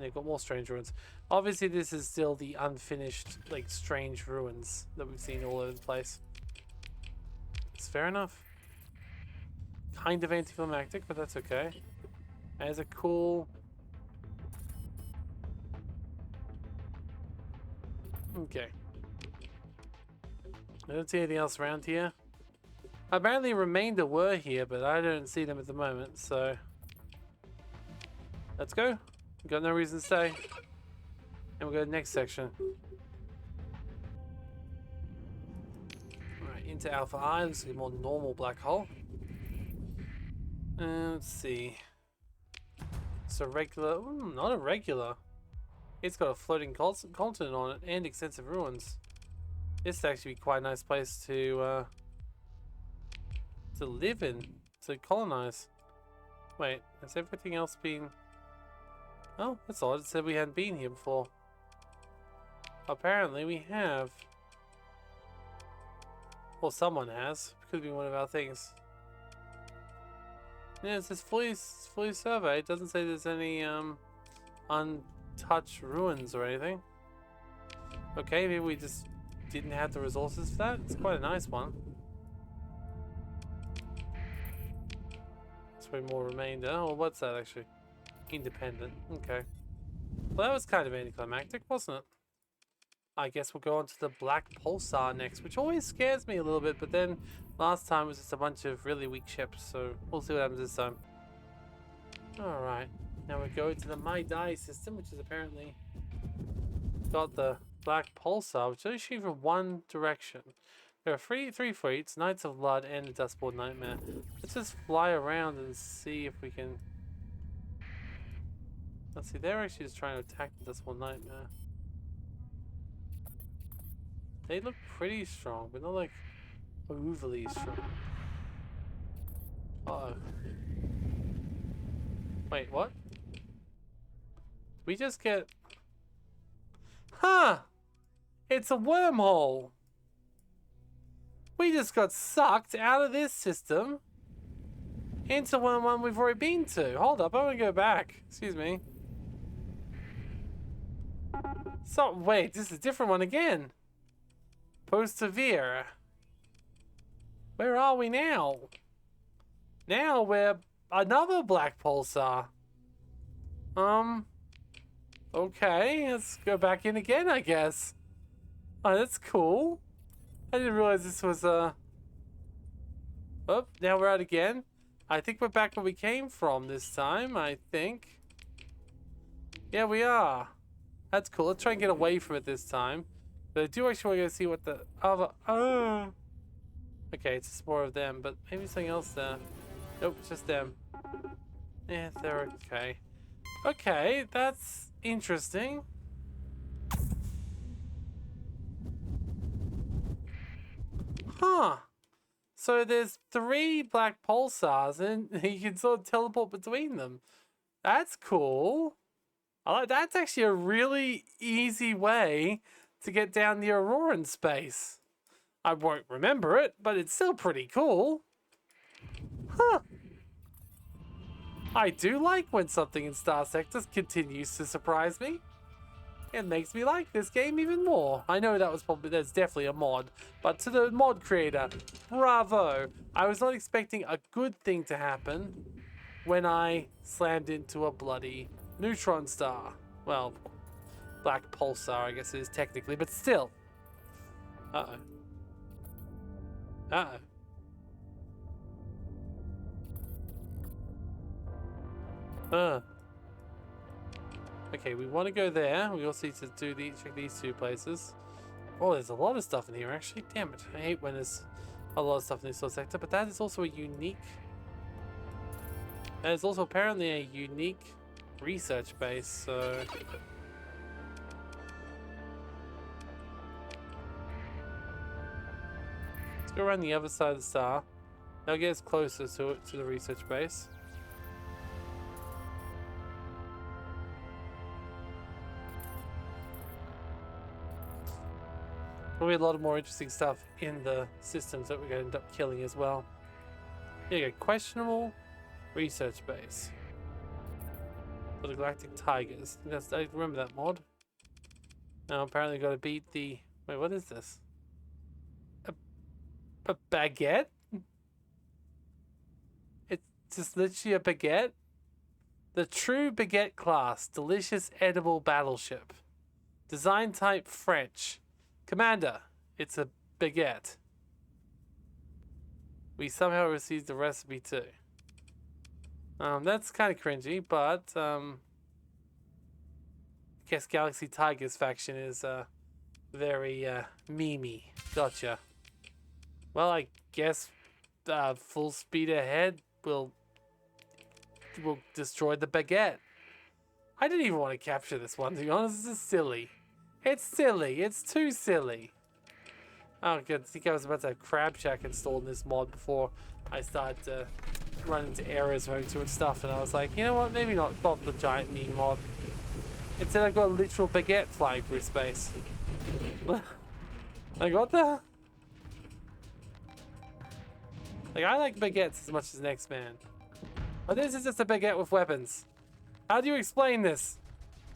They've got more strange ruins. Obviously, this is still the unfinished, like, strange ruins that we've seen all over the place. It's fair enough. Kind of anticlimactic, but that's okay. There's a cool... Okay. I don't see anything else around here. Apparently, remainder were here, but I don't see them at the moment, so... Let's go. We've got no reason to stay. And we'll go to the next section. Alright, into Alpha I. Looks like a more normal black hole. Let's see. It's a regular... not a regular. It's got a floating continent on it and extensive ruins. This would actually be quite a nice place to live in. To colonize. Wait, has everything else been... Oh, that's odd. It said we hadn't been here before. Apparently we have. Well, someone has. Could be one of our things. Yeah, it says fully surveyed. It doesn't say there's any untouched ruins or anything. Okay, maybe we just didn't have the resources for that. It's quite a nice one. There's probably more remainder. Oh, what's that actually? Independent. Okay. Well, that was kind of anticlimactic, wasn't it? I guess we'll go on to the black pulsar next, which always scares me a little bit, but then last time was just a bunch of really weak ships, so we'll see what happens this time. Alright, now we go to the My Die system, which is apparently got the black pulsar, which is actually from one direction. There are three fleets, Knights of Blood and the Dustboard Nightmare. Let's just fly around and see if we can... Let's see, they're actually just trying to attack the Dustboard Nightmare. They look pretty strong, but not like overly strong. Uh-oh. Wait, what? Did we just get... Huh! It's a wormhole! We just got sucked out of this system into one we've already been to. Hold up, I want to go back. Excuse me. So, wait, this is a different one again. Persevere. Where are we now? Now we're another black pulsar. Okay, let's go back in again, I guess. Oh, that's cool. I didn't realize this was Oh, now we're out again. I think we're back where we came from this time, I think. Yeah, we are. That's cool. Let's try and get away from it this time. But I do actually want to see what the other... Oh! Okay, it's just more of them, but maybe something else there. Nope, it's just them. Yeah, they're okay. Okay, that's interesting. Huh. So there's 3 black pulsars and you can sort of teleport between them. That's cool. That's actually a really easy way to get down the Auroran space. I won't remember it, but it's still pretty cool. Huh. I do like when something in Starsector continues to surprise me. It makes me like this game even more. I know that's definitely a mod, but to the mod creator, bravo. I was not expecting a good thing to happen when I slammed into a bloody neutron star. Well, black pulsar I guess it is technically, but still. Uh-oh. Uh-oh. Okay, we want to go there. We also need to check these 2 places. Oh, there's a lot of stuff in here, actually. Damn it. I hate when there's a lot of stuff in this little sector, but that is also a unique... That is also apparently a unique research base, so... Let's go around the other side of the star. That'll get us closer to the research base. Probably a lot of more interesting stuff in the systems that we're going to end up killing as well. Here you go, questionable research base for the Galactic Tigers. I remember that mod. Now apparently got to beat the... Wait, what is this? A baguette? It's just literally a baguette? The true baguette class, delicious edible battleship. Design type French. Commander, it's a baguette. We somehow received the recipe too. That's kind of cringy, but I guess Galaxy Tigers faction is very memey. Gotcha. Well, I guess full speed ahead will destroy the baguette. I didn't even want to capture this one, to be honest. This is silly. It's silly. It's too silly. Oh, good. I think I was about to have Crab Shack installed in this mod before I started to run into errors running through and stuff, and I was like, you know what? Maybe not the giant meme mod. Instead, I've got a literal baguette flying through space. Like, what the? Like, I like baguettes as much as the next man. But this is just a baguette with weapons. How do you explain this?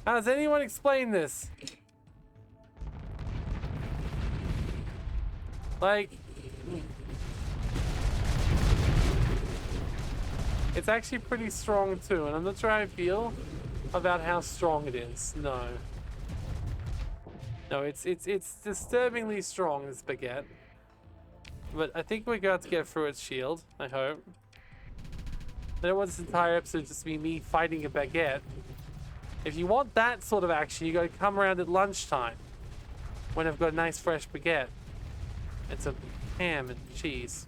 How does anyone explain this? Like, it's actually pretty strong too, and I'm not sure how I feel about how strong it is. No, it's disturbingly strong, this baguette. But I think we're going to get through its shield. I hope. I don't want this entire episode just to be me fighting a baguette. If you want that sort of action, you got to come around at lunchtime when I've got a nice fresh baguette. It's a ham and cheese.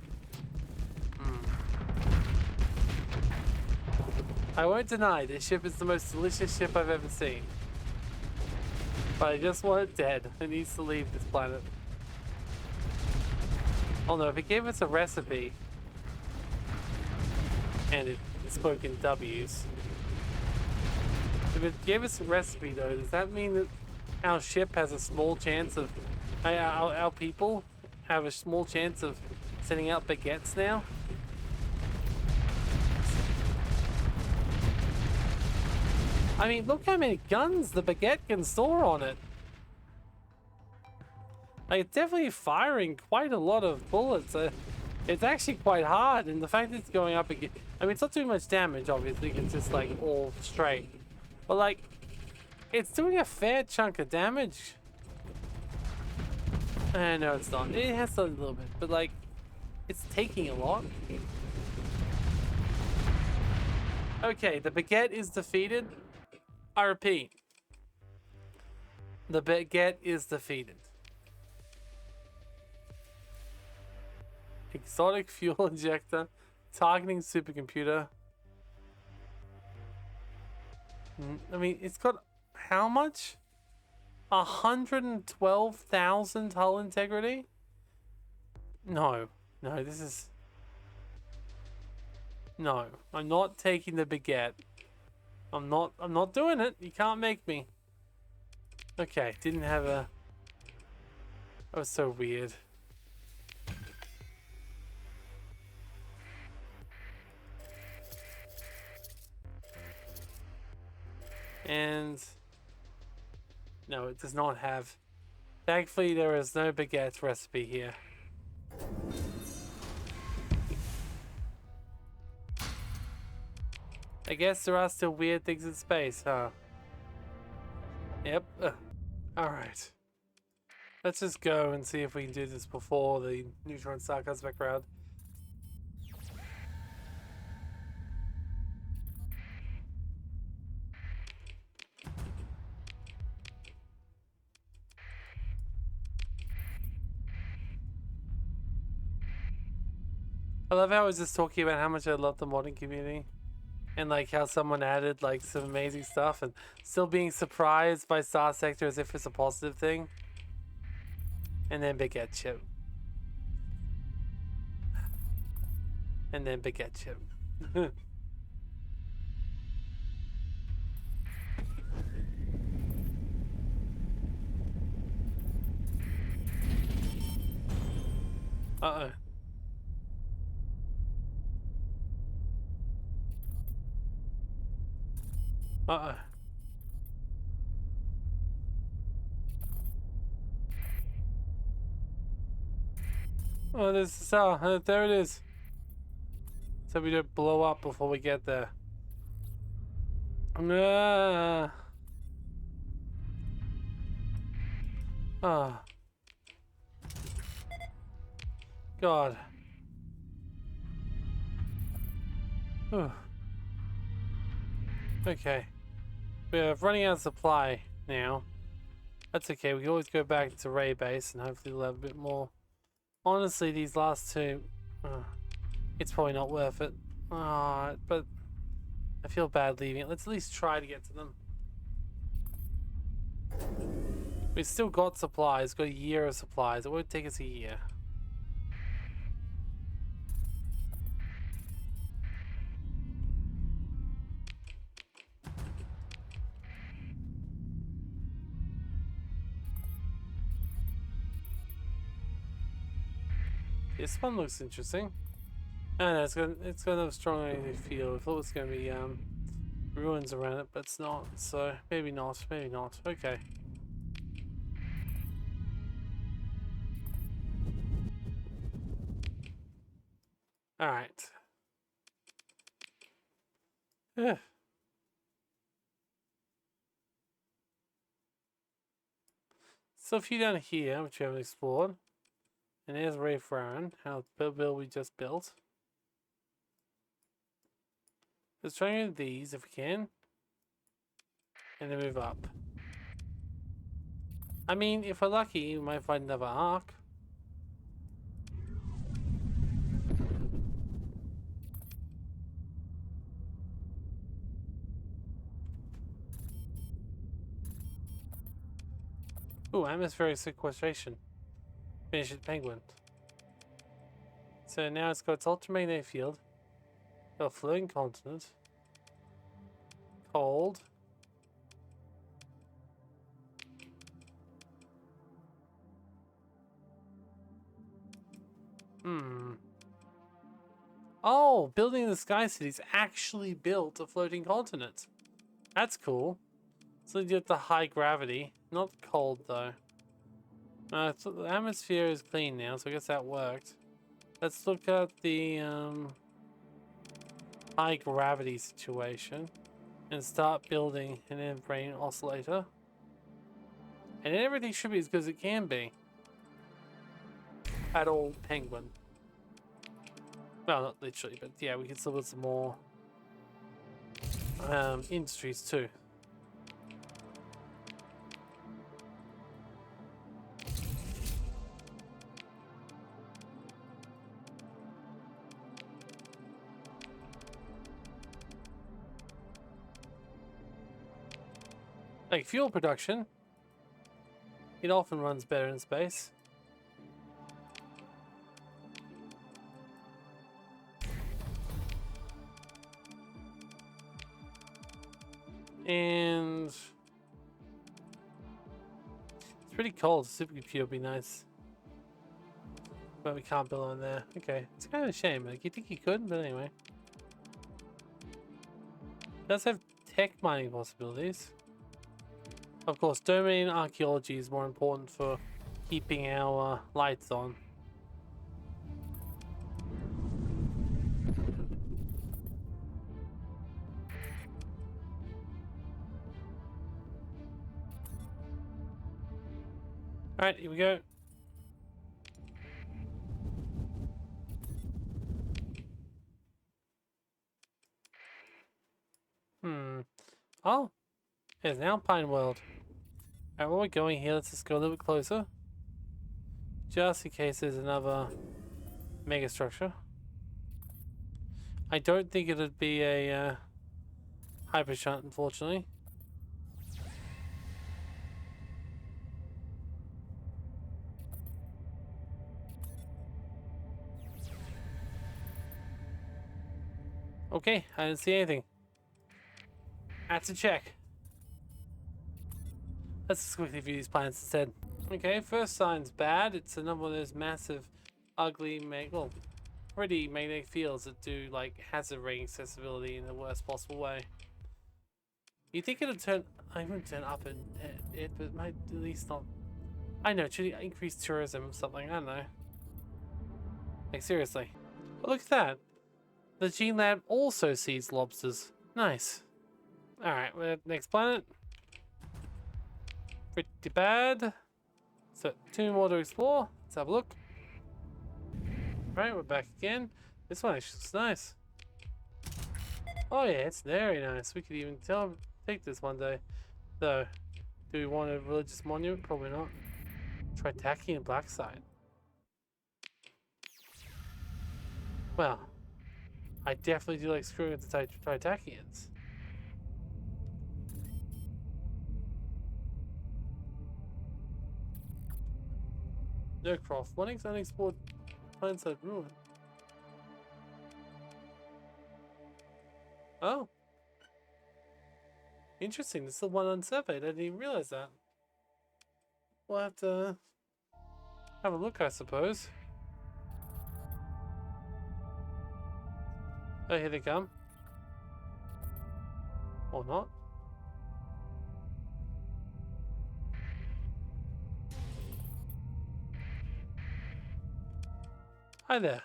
I won't deny this ship is the most delicious ship I've ever seen. But I just want it dead. It needs to leave this planet. Oh no, if it gave us a recipe and it spoke in W's. If it gave us a recipe though, does that mean that our ship has a small chance of our people have a small chance of sending out baguettes now. I mean, look how many guns the baguette can store on it. Like, it's definitely firing quite a lot of bullets. It's actually quite hard, and the fact that it's going up again. I mean, it's not doing much damage, obviously. It's just like all straight, but like, it's doing a fair chunk of damage. No, it's not. It has done a little bit, but like, it's taking a lot. Okay, the baguette is defeated. I repeat, the baguette is defeated. Exotic fuel injector, targeting supercomputer. I mean, it's got how much? 112,000 hull integrity? No, this is... No, I'm not taking the baguette. I'm not doing it. You can't make me. Okay, didn't have a... That was so weird. And... No, it does not have... Thankfully, there is no baguette recipe here. I guess there are still weird things in space, huh? Yep. Alright. Let's just go and see if we can do this before the neutron star comes back around. I love how I was just talking about how much I love the modding community. And like how someone added like some amazing stuff and still being surprised by Starsector as if it's a positive thing. And then baguette chip. And then baguette chip. Uh-oh. Uh-oh. Oh, there's the cell. There it is. So we don't blow up before we get there. Oh. God. Whew. Okay. We're running out of supply now. That's okay. We can always go back to Ray Base and hopefully we'll have a bit more. Honestly, these last two, it's probably not worth it. But I feel bad leaving it. Let's at least try to get to them. We've still got supplies. Got a year of supplies. It won't take us a year. This one looks interesting. I know it's gonna have a strong energy field. I thought it was gonna be ruins around it, but it's not. So maybe not. Maybe not. Okay. All right. Yeah. So a few down here, which we haven't explored. And there's Ray Farron, how the build we just built. Let's try and do these if we can. And then move up. I mean, if we're lucky, we might find another arc. Ooh, atmospheric sequestration. Finish it, penguin. So now it's got its ultramagnetic field. Got a floating continent. Cold. Hmm. Oh, building the Sky Cities actually built a floating continent. That's cool. So you get the high gravity. Not cold though. So the atmosphere is clean now, so I guess that worked. Let's look at the high gravity situation and start building an in-brain oscillator. And then everything should be as good as it can be. At all penguin. Well, not literally, but yeah, we can still build some more industries too. Like fuel production, it often runs better in space. And it's pretty cold. Supercomputer would be nice. But we can't build on there. Okay. It's kind of a shame. Like, you think you could, but anyway. It does have tech mining possibilities. Of course, domain archaeology is more important for keeping our lights on. Alright, here we go. Oh, there's an Alpine world. Alright, where we're going here, let's just go a little bit closer. Just in case there's another mega structure. I don't think it'd be a hyper shunt, unfortunately. Okay, I didn't see anything. That's a check. Let's just quickly view these planets instead. Okay, first sign's bad. It's another one of those massive, ugly, well, pretty magnetic fields that do like hazard ring accessibility in the worst possible way. You think it'll turn? I wouldn't turn up in it, but it might at least not. I know, it should increase tourism or something. I don't know. Like seriously. But look at that. The Gene Lab also sees lobsters. Nice. Alright, we're at next planet. Pretty bad. So, 2 more to explore. Let's have a look. Right, we're back again. This one actually looks nice. Oh yeah, it's very nice. We could even take this one day. Though, do we want a religious monument? Probably not. Tritachy and Black Site. Well, I definitely do like screwing with the Tritachyans. No Croft. One unexplored Hindsight ruin. Oh. Interesting. This is the one unsurveyed. I didn't even realize that. We'll have to have a look, I suppose. Oh, here they come. Or not. Hi there.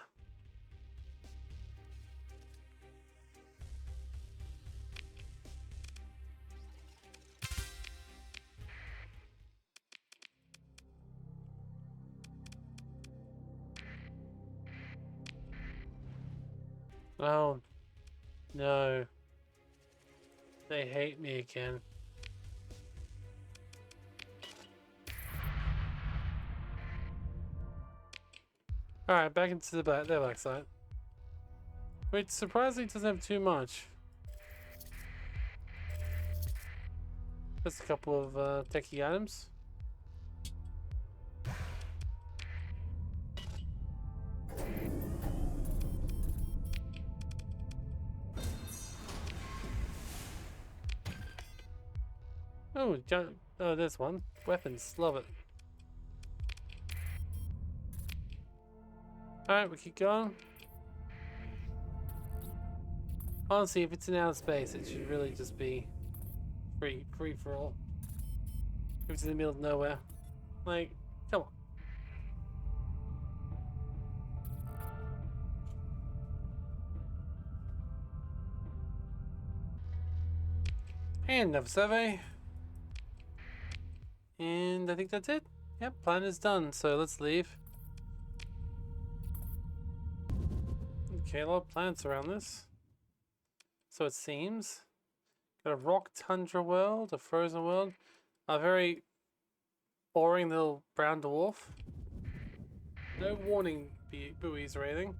Oh, no. They hate me again. Alright, back into their back side. Which surprisingly doesn't have too much. Just a couple of techie items. Oh, oh, there's one. Weapons, love it. Alright, we keep going. Honestly, if it's in outer space, it should really just be free for all. If it's in the middle of nowhere. Like, come on. And another survey. And I think that's it. Yep, plan is done, so let's leave. Okay, a lot of planets around this. So it seems. Got a rock tundra world, a frozen world, a very boring little brown dwarf. No warning buoys or anything.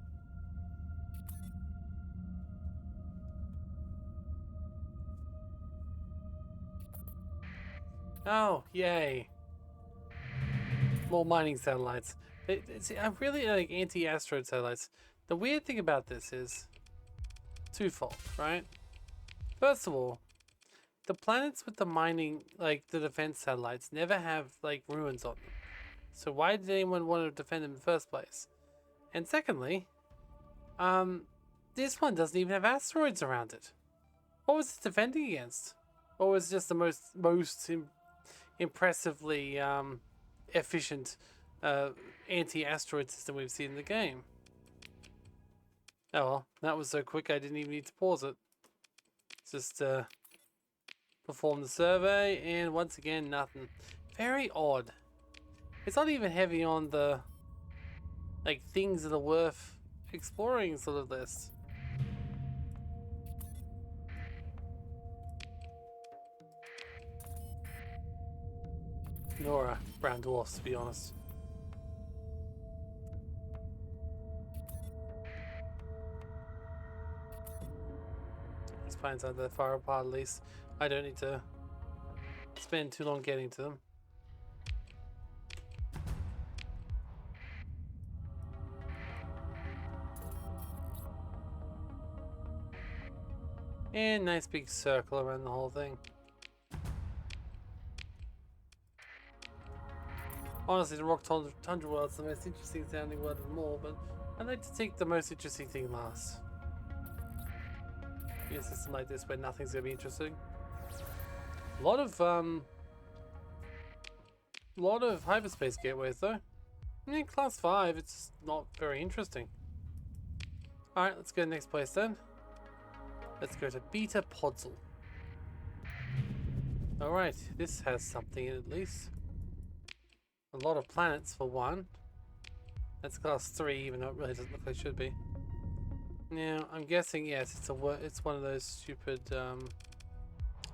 Oh, yay. More mining satellites. I really like anti-asteroid satellites. The weird thing about this is twofold, right? First of all, the planets with the mining, like the defense satellites, never have like ruins on them. So why did anyone want to defend them in the first place? And secondly, this one doesn't even have asteroids around it. What was it defending against? Or was it just the most impressively efficient anti-asteroid system we've seen in the game? Oh well, that was so quick I didn't even need to pause it. Just perform the survey, and once again, nothing. Very odd. It's not even heavy on the like things that are worth exploring sort of list. Nor brown dwarfs, to be honest. These planets aren't that far apart, at least. I don't need to spend too long getting to them. And nice big circle around the whole thing. Honestly, the rock tundra world's the most interesting sounding word of them all, but I'd like to take the most interesting thing last. In a system like this where nothing's gonna be interesting. A lot of hyperspace gateways though. In class 5, it's not very interesting. Alright, let's go to the next place then. Let's go to Beta Podzol. Alright, this has something in it at least. A lot of planets for one. That's class 3, even though it really doesn't look like it should be. Now, I'm guessing, yes, it's one of those stupid,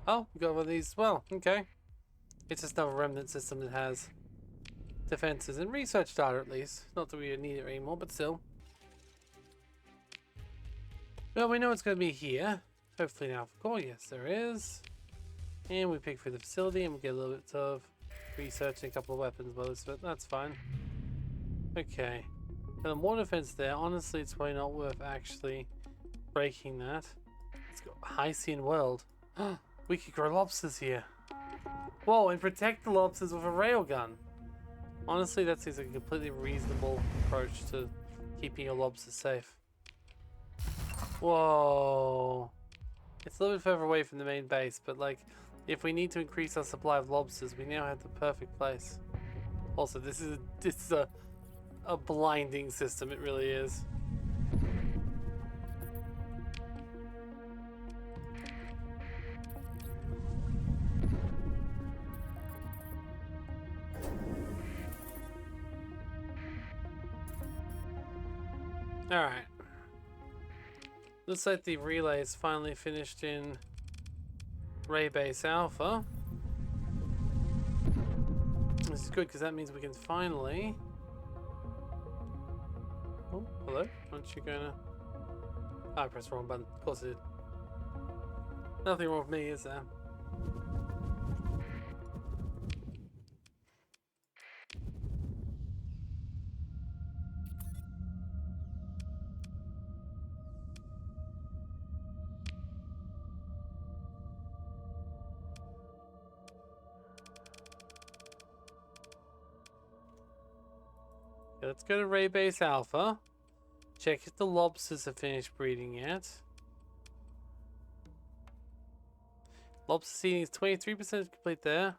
Oh, we got one of these as well. Okay. It's just another remnant system that has defenses and research data, at least. Not that we need it anymore, but still. Well, we know it's going to be here. Hopefully now for core. Yes, there is. And we pick through the facility and we get a little bit of research and a couple of weapons by this, but that's fine. Okay. And the more defense there, honestly, it's probably not worth actually breaking that. Let's go. Hycean world. We could grow lobsters here. Whoa, and protect the lobsters with a railgun. Honestly, that seems like a completely reasonable approach to keeping your lobsters safe. Whoa. It's a little bit further away from the main base, but like, if we need to increase our supply of lobsters, we now have the perfect place. Also, this is a blinding system, it really is. Alright. Looks like the relay is finally finished in Ray Base Alpha. This is good because that means we can finally... Oh, hello? Aren't you gonna... Oh, I pressed the wrong button. Of course I did. Nothing wrong with me, is there? Let's go to Ray Base Alpha. Check if the lobsters have finished breeding yet. Lobster seeding is 23% complete there.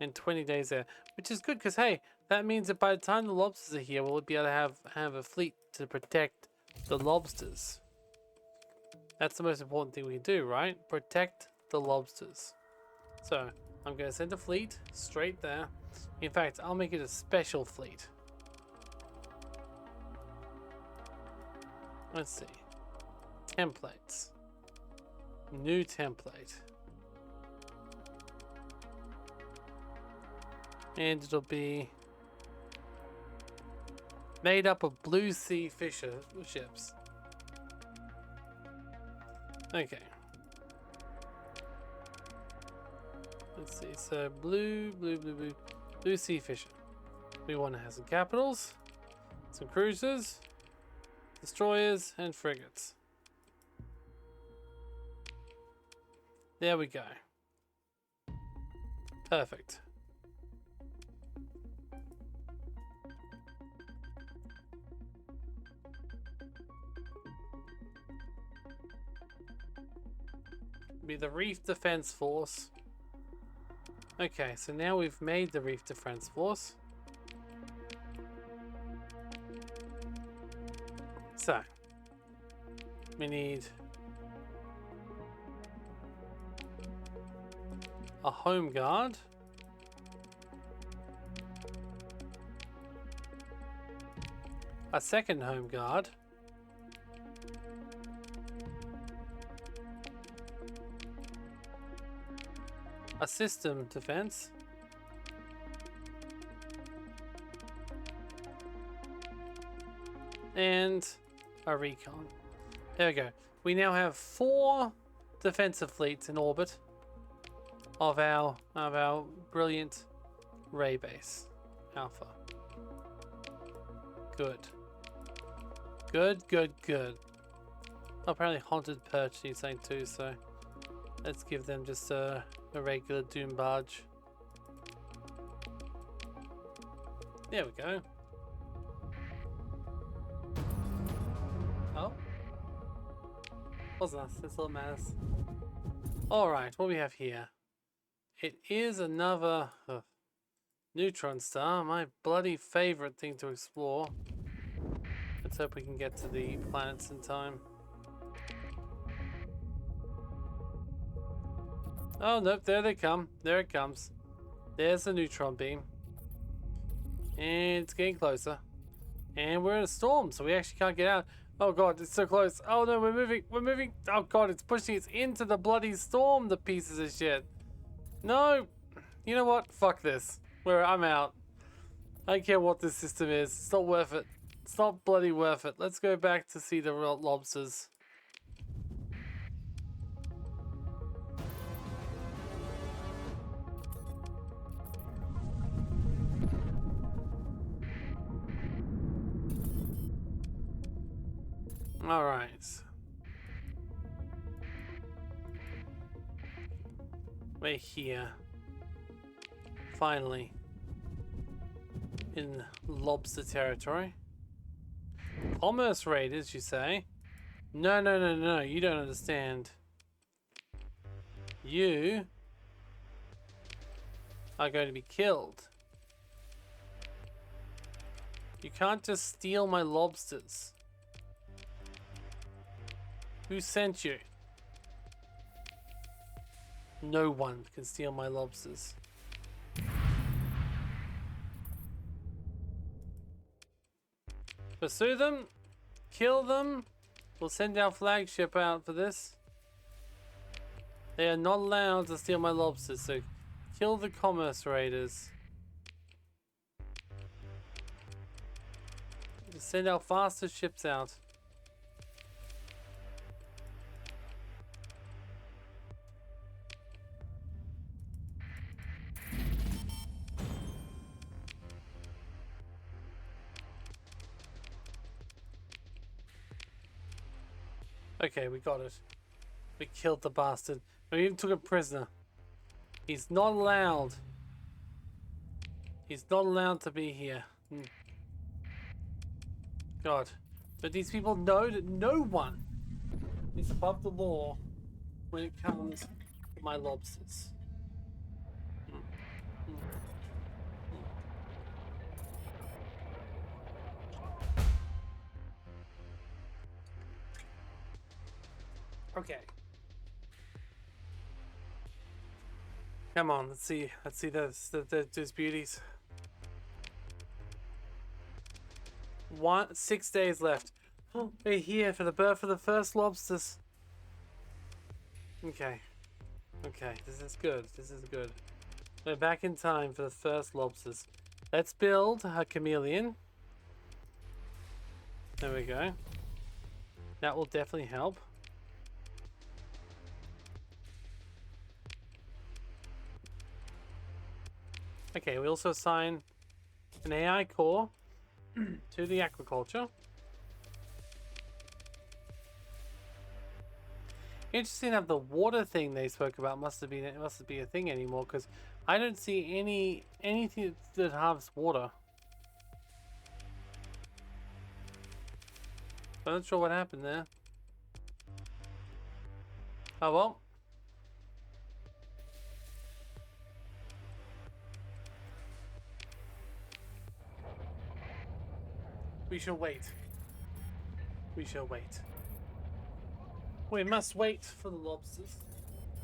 And 20 days there. Which is good because, hey, that means that by the time the lobsters are here, we'll be able to have a fleet to protect the lobsters. That's the most important thing we can do, right? Protect the lobsters. So, I'm going to send a fleet straight there. In fact, I'll make it a special fleet. Let's see. Templates. New template. And it'll be made up of blue sea fisher ships. Okay. Let's see. So blue sea fisher. We want to have some capitals, some cruisers, destroyers, and frigates. There we go. Perfect. Be the Reef Defense Force. Okay, so now we've made the Reef Defense Force. So, we need a home guard. A second home guard. A system defense. And a recon. There we go. We now have 4 defensive fleets in orbit of our brilliant ray base Alpha. Good. Good. Apparently Haunted Perch needs something too, so let's give them just a regular Doom barge. There we go. Oh. Wasn't us, that's all that matters. Alright, what do we have here? It is another neutron star, my bloody favorite thing to explore. Let's hope we can get to the planets in time. Oh, nope, there they come. There it comes. There's the neutron beam. And it's getting closer. And we're in a storm, so we actually can't get out. Oh god, it's so close. Oh no, we're moving. Oh god, it's pushing us into the bloody storm, the pieces of shit. No! You know what? Fuck this. I'm out. I don't care what this system is. It's not worth it. It's not bloody worth it. Let's go back to see the real lobsters. Alright. We're here. Finally. In lobster territory. Commerce raiders, you say? No, you don't understand. You are going to be killed. You can't just steal my lobsters. Who sent you? No one can steal my lobsters. Pursue them, kill them. We'll send our flagship out for this. They are not allowed to steal my lobsters, so kill the commerce raiders. Just send our fastest ships out. Okay, we got it. We killed the bastard. We even took him prisoner. He's not allowed. He's not allowed to be here. God. But these people know that no one is above the law when it comes to my lobsters. Okay. Come on, let's see those beauties. 6 days left. Oh, we're here for the birth of the first lobsters. Okay. Okay, this is good. This is good. We're back in time for the first lobsters. Let's build a chameleon. There we go. That will definitely help. Okay, we also assign an AI core to the aquaculture. Interesting that the water thing they spoke about must be a thing anymore, because I don't see anything that harvests water. I'm not sure what happened there. Oh well. We shall wait. We shall wait. We must wait for the lobsters.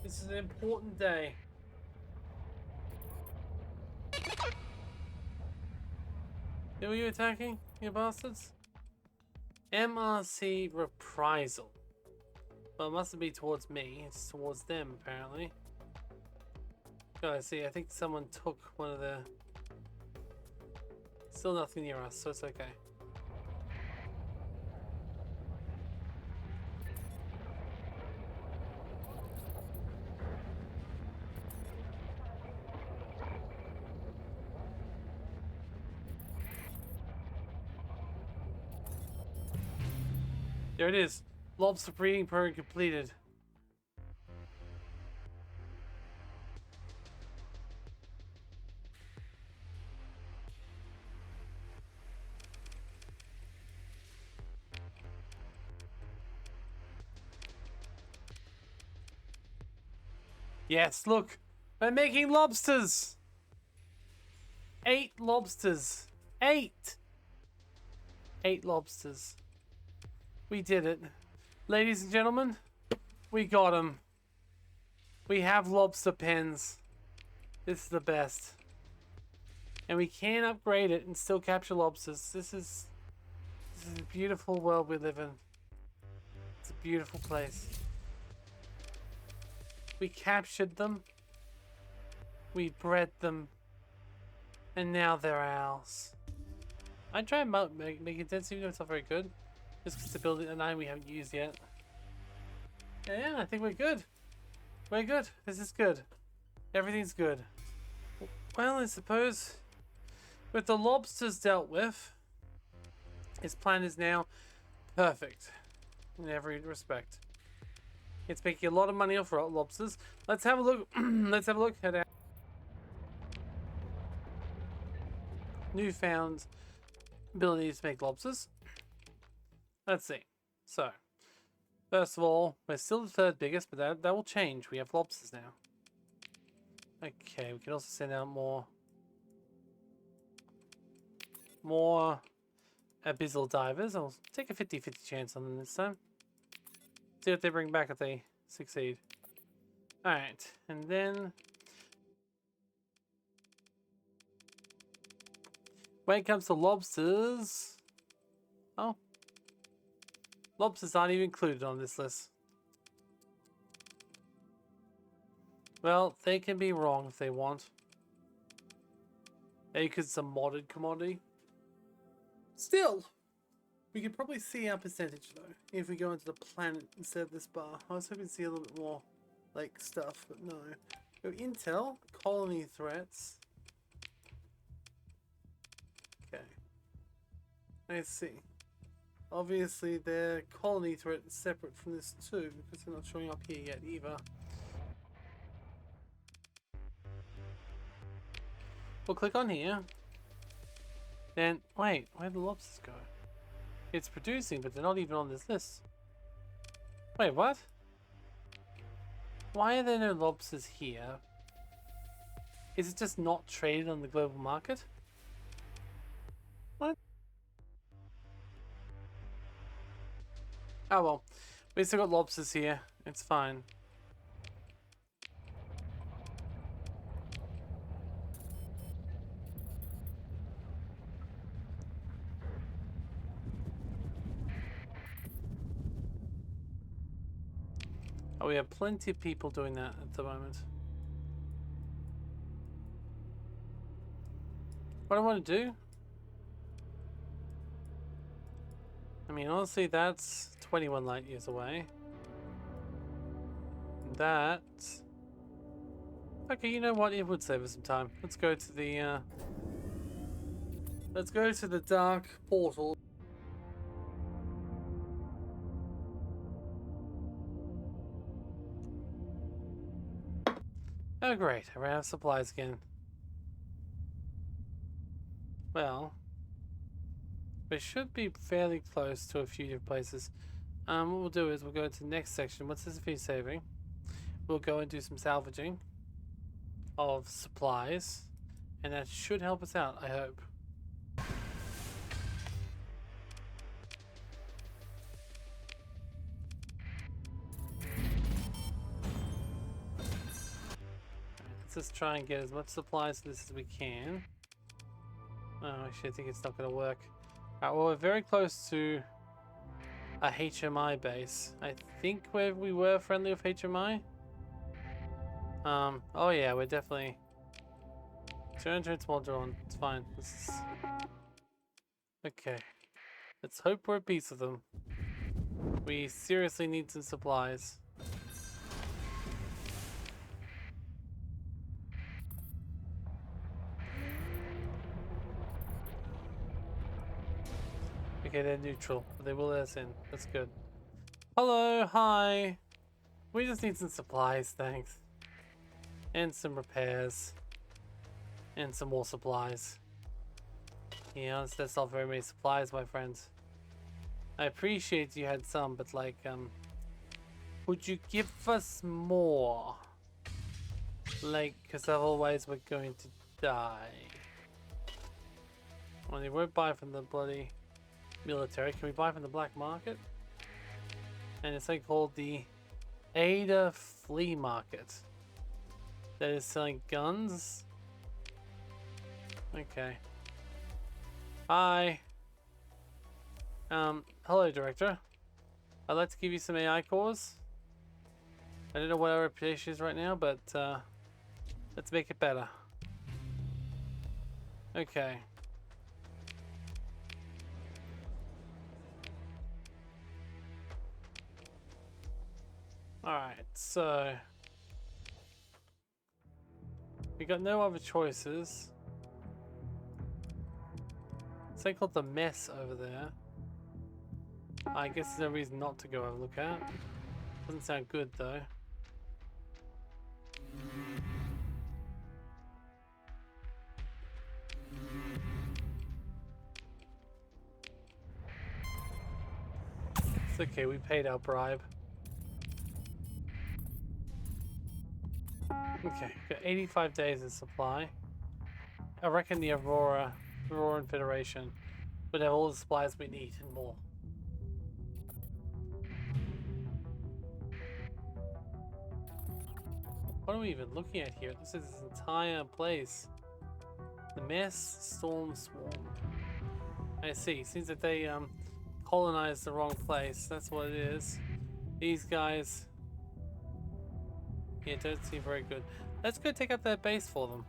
This is an important day. Who are you attacking, you bastards? MRC reprisal. Well, it mustn't be towards me. It's towards them, apparently. Oh, I see. I think someone took one of the... Still nothing near us, so it's okay. There it is. Lobster breeding program completed. Yes, look. We're making lobsters. 8 lobsters. 8. 8 lobsters. We did it. Ladies and gentlemen, we got them. We have lobster pens. This is the best. And we can upgrade it and still capture lobsters. This is a beautiful world we live in. It's a beautiful place. We captured them. We bred them. And now they're ours. I'd try and make it dense even though it's not very good. Just because the building a 9 we haven't used yet. Yeah, I think we're good. We're good. This is good. Everything's good. Well, I suppose with the lobsters dealt with, his plan is now perfect in every respect. It's making a lot of money off lobsters. Let's have a look. Let's have a look at our newfound abilities to make lobsters. Let's see. So, first of all, we're still the 3rd biggest, but that will change. We have lobsters now. Okay, we can also send out more abyssal divers. I'll take a 50-50 chance on them this time. See what they bring back if they succeed. Alright, and then when it comes to lobsters, oh, lobsters aren't even included on this list. Well, they can be wrong if they want. Maybe because it's a modded commodity. Still, we could probably see our percentage though if we go into the planet instead of this bar. I was hoping to see a little bit more like stuff, but no. So intel, colony threats. Okay. I see. Obviously their colony threat is separate from this too, because they're not showing up here yet either. We'll click on here. Then, wait, where'd the lobsters go? It's producing, but they're not even on this list. Wait, what? Why are there no lobsters here? Is it just not traded on the global market? What? Oh well. We still got lobsters here. It's fine. Oh, we have plenty of people doing that at the moment. What I want to do? I mean, honestly, that's 21 light years away. That... Okay, you know what? It would save us some time. Let's go to the, Let's go to the dark portal. Oh great, I ran out of supplies again. Well, we should be fairly close to a few different places. What we'll do is we'll go to the next section. Once this is finished saving, we'll go and do some salvaging of supplies, and that should help us out, I hope. Let's just try and get as much supplies for this as we can. Oh, actually, I think it's not going to work. Alright, well, we're very close to a HMI base. I think we were friendly with HMI. Oh yeah, we're definitely... Turn small drone. It's fine. This is... Okay. Let's hope we're at peace with them. We seriously need some supplies. Okay, they're neutral, but they will let us in. That's good. Hello, hi. We just need some supplies, thanks. And some repairs. And some more supplies. Yeah, that's not very many supplies, my friends. I appreciate you had some, but like, would you give us more? Like, because otherwise we're going to die. Well, they won't buy from the bloody military. Can we buy from the black market? And it's like called the Ada Flea Market that is selling guns. Okay. Hi. Hello, Director. I'd like to give you some AI cores. I don't know what our reputation is right now, but let's make it better. Okay. Alright, so we got no other choices. It's called the mess over there. I guess there's no reason not to go have a look at. Doesn't sound good though. It's okay, we paid our bribe. Okay, got 85 days of supply. I reckon the Auroran Federation would have all the supplies we need and more. What are we even looking at here? This is this entire place. The Mess Storm Swarm. I see. Seems that they colonized the wrong place. That's what it is. These guys, yeah, don't seem very good. Let's go take out their base for them.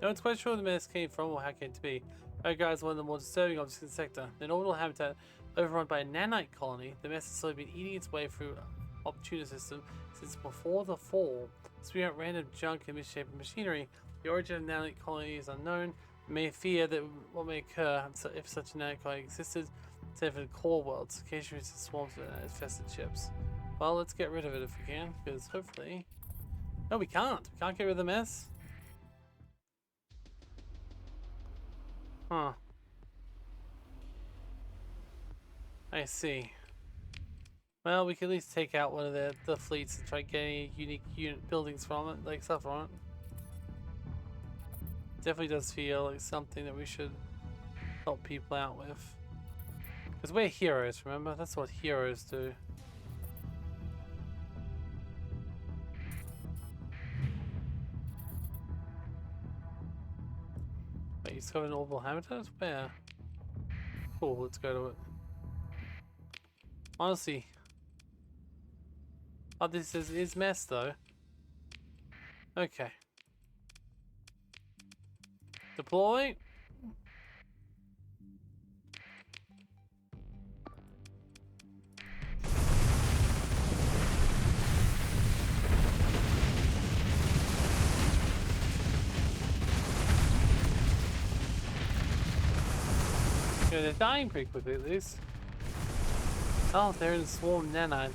No one's quite sure where the mess came from or how it came to be. Our guys, one of the more disturbing objects in the sector. An orbital habitat overrun by a nanite colony, the mess has slowly been eating its way through opportunity system since before the fall. Spewing out random junk and misshapen machinery. The origin of the nanite colony is unknown. We may fear that what may occur if such a nanite colony existed, save for the core worlds. Occasionally it swarms with infested ships. Well, let's get rid of it if we can, because hopefully No, we can't. We can't get rid of the mess. Huh. I see. Well, we can at least take out one of the fleets and try to get any unique buildings from it, like stuff from it. Definitely does feel like something that we should help people out with. Because we're heroes, remember? That's what heroes do. Wait, you discovered an orbital habitat? Where? Cool, let's go to it. Honestly. Oh, this is mess though. Okay. Deploy. Yeah, they're dying pretty quickly at least. Oh, they're in a swarm nanite.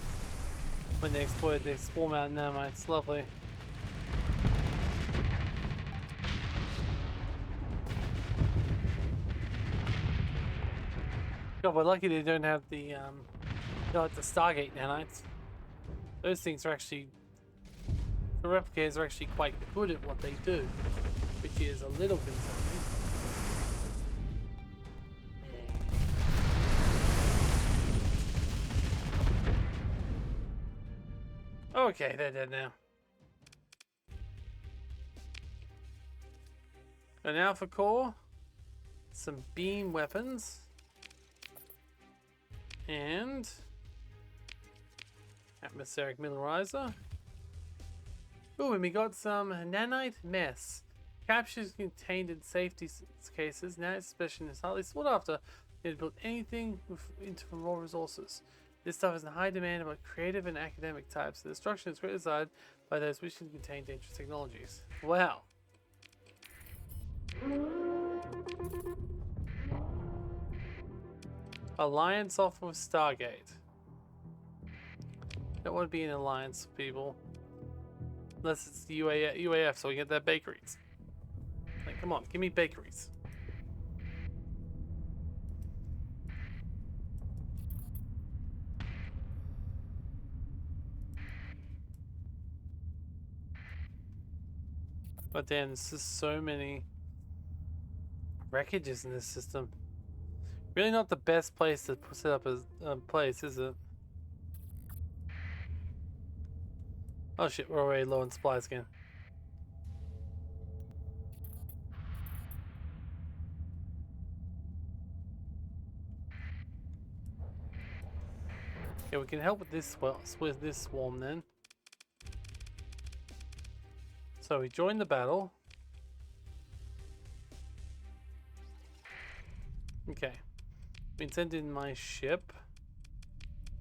When they explode, they swarm out nanites. Lovely. God, we're lucky they don't have the like the Stargate nanites. Those things are actually, the replicators are actually quite good at what they do, which is a little concerning. Okay, they're dead now. An Alpha Core, some beam weapons, and atmospheric millerizer. Ooh, and we got some nanite mess. Captures contained in safety cases. Nanite suspicion is hardly sought after. They build anything into from raw resources. This stuff is in high demand among creative and academic types. The destruction is criticized by those wishing to contain dangerous technologies. Wow. Alliance off with Stargate. Don't want to be in alliance with people. Unless it's the UAF, so we get that bakeries. Like, come on, give me bakeries. But damn, there's just so many wreckages in this system. Really not the best place to set up a place, is it? Oh shit, we're already low on supplies again. Okay, we can help with this swarm then. So we join the battle. Okay. We send in my ship.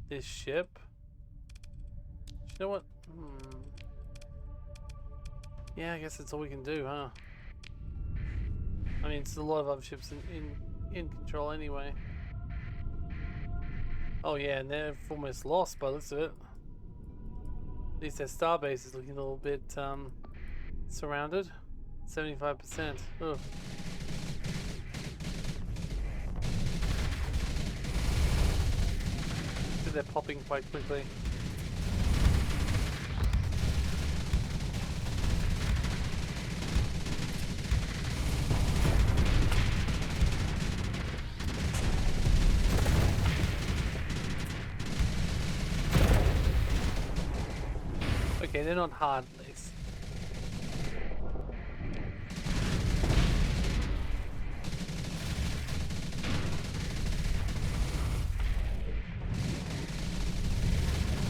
This ship. You know what? Yeah, I guess that's all we can do, huh? I mean, it's a lot of other ships in control anyway. Oh yeah, and they're almost lost by the looks of it. At least their starbase is looking a little bit surrounded. 75%. Ugh. They're popping quite quickly. Okay, they're not hard at least.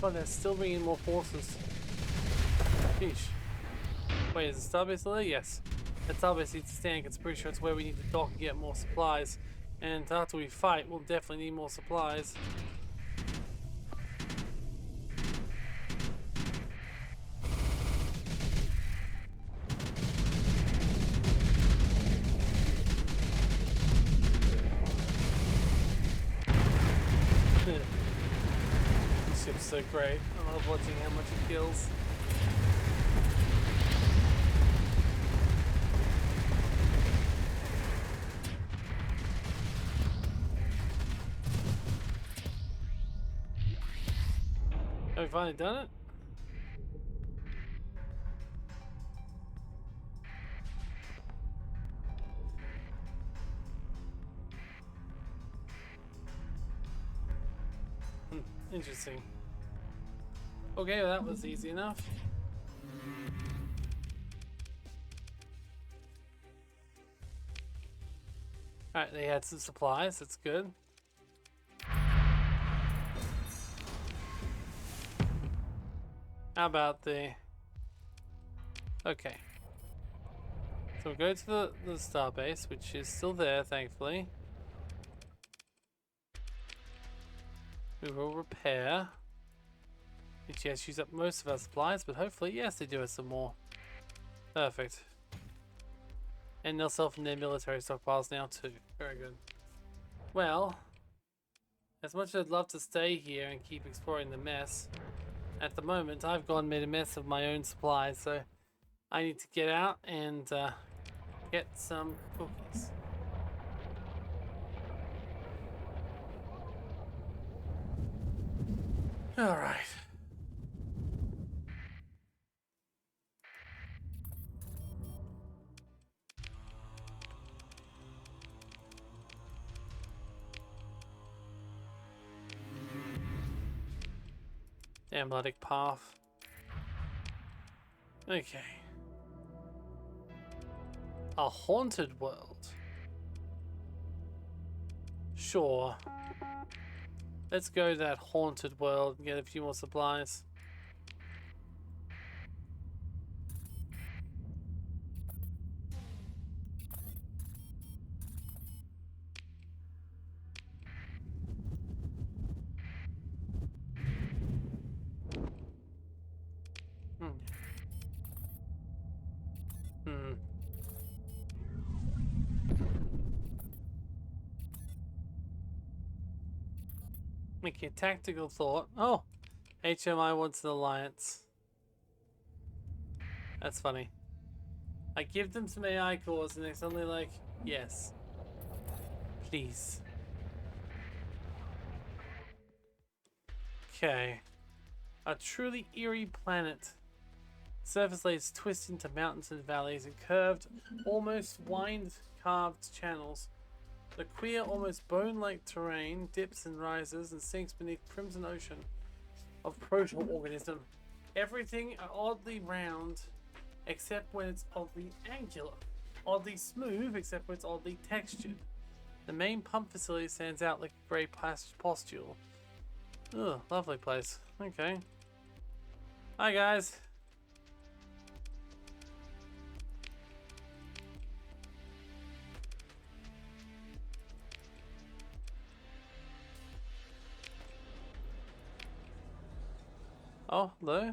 Oh, they're still bringing more forces. Sheesh. Wait, is the starbase still there? Yes. That starbase needs to stand. It's pretty sure it's where we need to dock and get more supplies. And after we fight, we'll definitely need more supplies. This ship's so great. I love watching how much it kills. finally done it? Interesting. Okay, well, that was easy enough. Alright, they had some supplies, that's good. How about the... Okay. So we'll go to the starbase, which is still there, thankfully. We will repair. Which, yes, use up most of our supplies, but hopefully, yes, they do have some more. Perfect. And they'll sell from their military stockpiles now, too. Very good. Well, as much as I'd love to stay here and keep exploring the mess, at the moment, I've gone and made a mess of my own supplies, so I need to get out and get some cookies. Alright. Amletic path. Okay. A haunted world. Sure. Let's go to that haunted world and get a few more supplies. Okay, tactical thought. Oh, HMI wants an alliance. That's funny. I give them some AI cores and they're suddenly like, yes. Please. Okay. A truly eerie planet. Surface layers twist into mountains and valleys and curved, almost wind-carved channels. The queer, almost bone-like terrain dips and rises and sinks beneath crimson ocean of proto-organism. Everything oddly round, except when it's oddly angular. Oddly smooth, except when it's oddly textured. The main pump facility stands out like a grey pustule. Ugh, lovely place. Okay. Hi, guys. Oh, hello.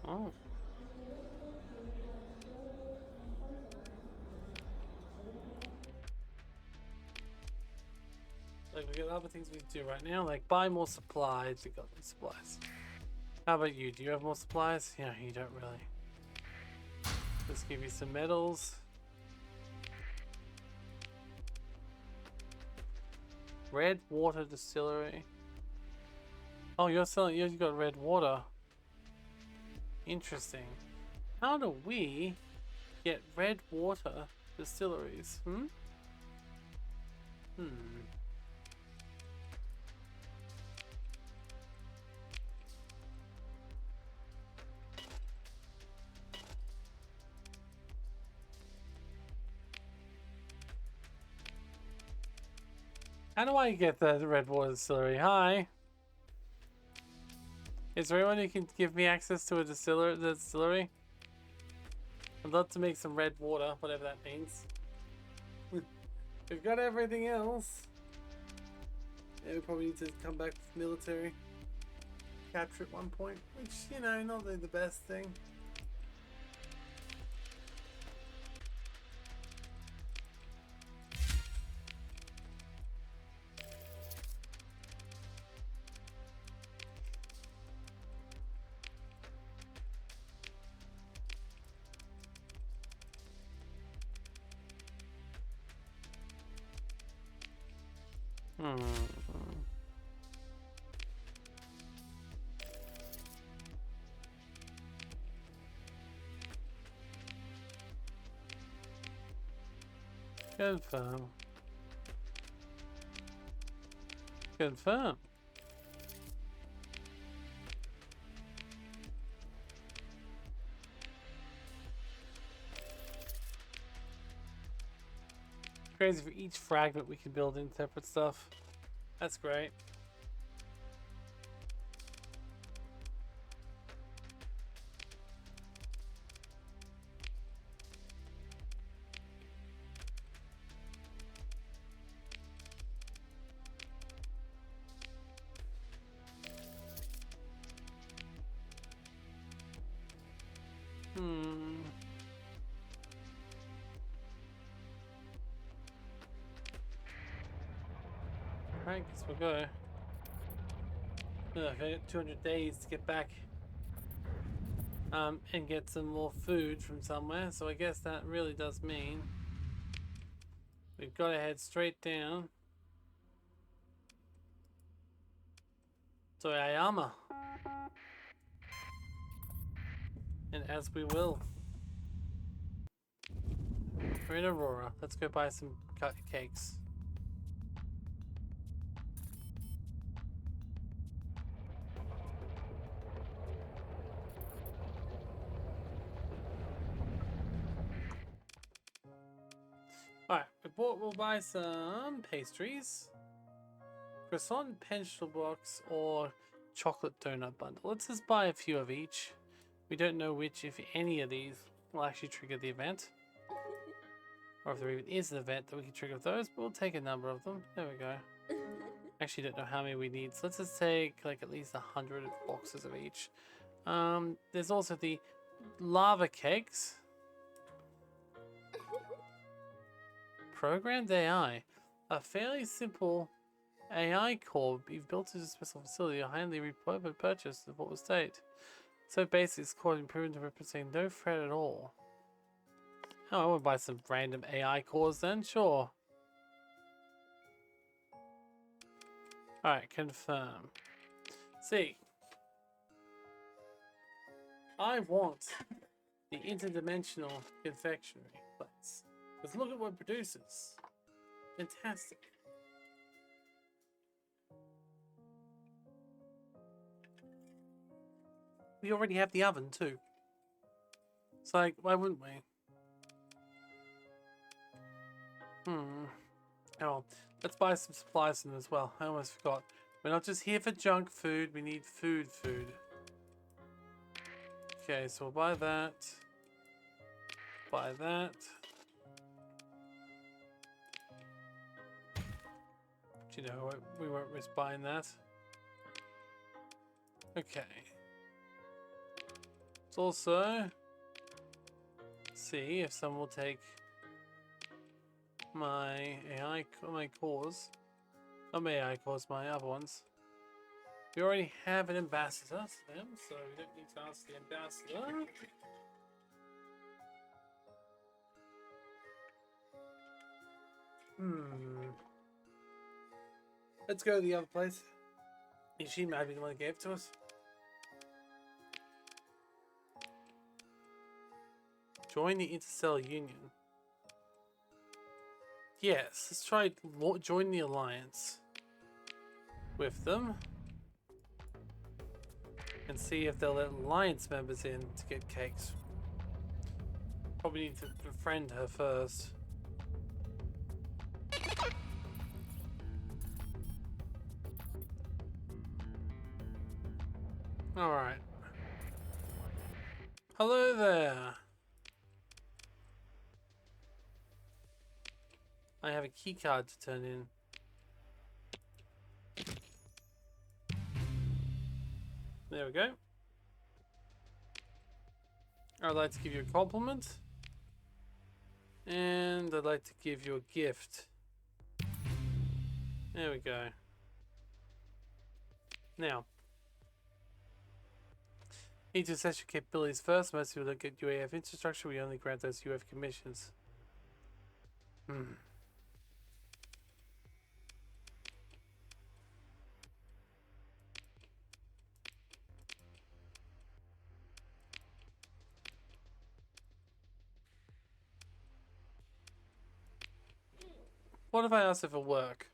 Oh. Like, we got other things we can do right now, like buy more supplies. We got these supplies. How about you? Do you have more supplies? Yeah, you don't really. Let's give you some metals. Red water distillery. Oh, you're selling. You've got red water. Interesting. How do we get red water distilleries? How do I get the red water distillery? Hi. Is there anyone who can give me access to a distillery? I'd love to make some red water, whatever that means. We've got everything else. Yeah, we probably need to come back with military capture at one point, which, you know, not really the best thing. Hmm. Confirm. Confirm. Crazy, for each fragment we can build in separate stuff. That's great. Hmm. Alright, guess we'll go. Look, I got 200 days to get back and get some more food from somewhere, so I guess that really does mean we've got to head straight down to Ayama. And as we will. We're in Aurora. Let's go buy some cakes. Alright, we'll buy some pastries, croissant pencil box, or chocolate donut bundle. Let's just buy a few of each. We don't know which, if any of these, will actually trigger the event. Or if there even is an event that we can trigger those, but we'll take a number of them. There we go. Actually don't know how many we need, so let's just take like at least 100 boxes of each. There's also the lava cakes. Programmed AI. A fairly simple AI core you've built into a special facility, a highly repurposed purchase of what was state. So basically it's called improvement to representing no threat at all. Oh, I want to buy some random AI cores then, sure. Alright, confirm. See. I want the interdimensional confectionery place. Because look at what it produces. Fantastic. We already have the oven too. It's like, why wouldn't we? Oh, let's buy some supplies in as well. I almost forgot. We're not just here for junk food, we need food. Okay, so we'll buy that. Buy that. But you know, we won't risk buying that. Okay. Let's also see if someone will take my AI, my cores. Not my AI cores, my other ones. We already have an ambassador to them, so we don't need to ask the ambassador. Let's go to the other place. She might be the one that gave it to us. Join the Interstellar Union. Yes, let's try join the alliance with them and see if they'll let alliance members in to get cakes. Probably need to befriend her first. Alright. Hello there. I have a key card to turn in. There we go. I'd like to give you a compliment. And I'd like to give you a gift. There we go. Now, need to assess your capabilities first. Most people don't get UAF infrastructure. We only grant those UAF commissions. What if I ask if it'll work?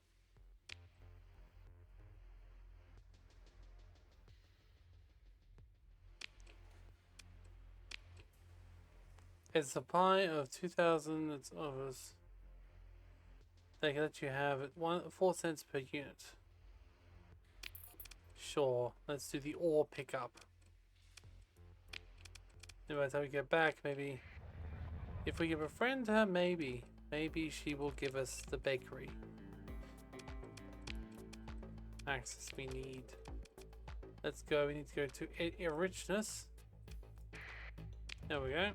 A supply of 2,000. It's offers. They can let you have it 4 cents per unit. Sure, let's do the ore pickup. And by the time we get back, maybe if we can befriend her, maybe she will give us the bakery. Access we need. Let's go. We need to go to richness. There we go.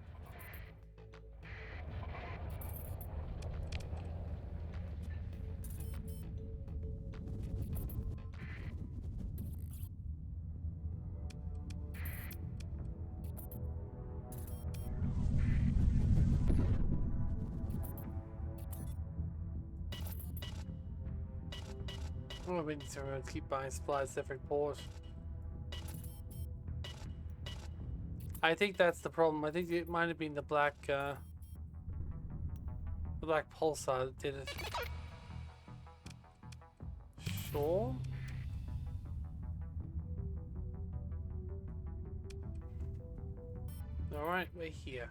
Oh, we need to keep buying supplies every port. I think that's the problem. I think it might have been the black pulsar that did it. Sure. Alright, we're here.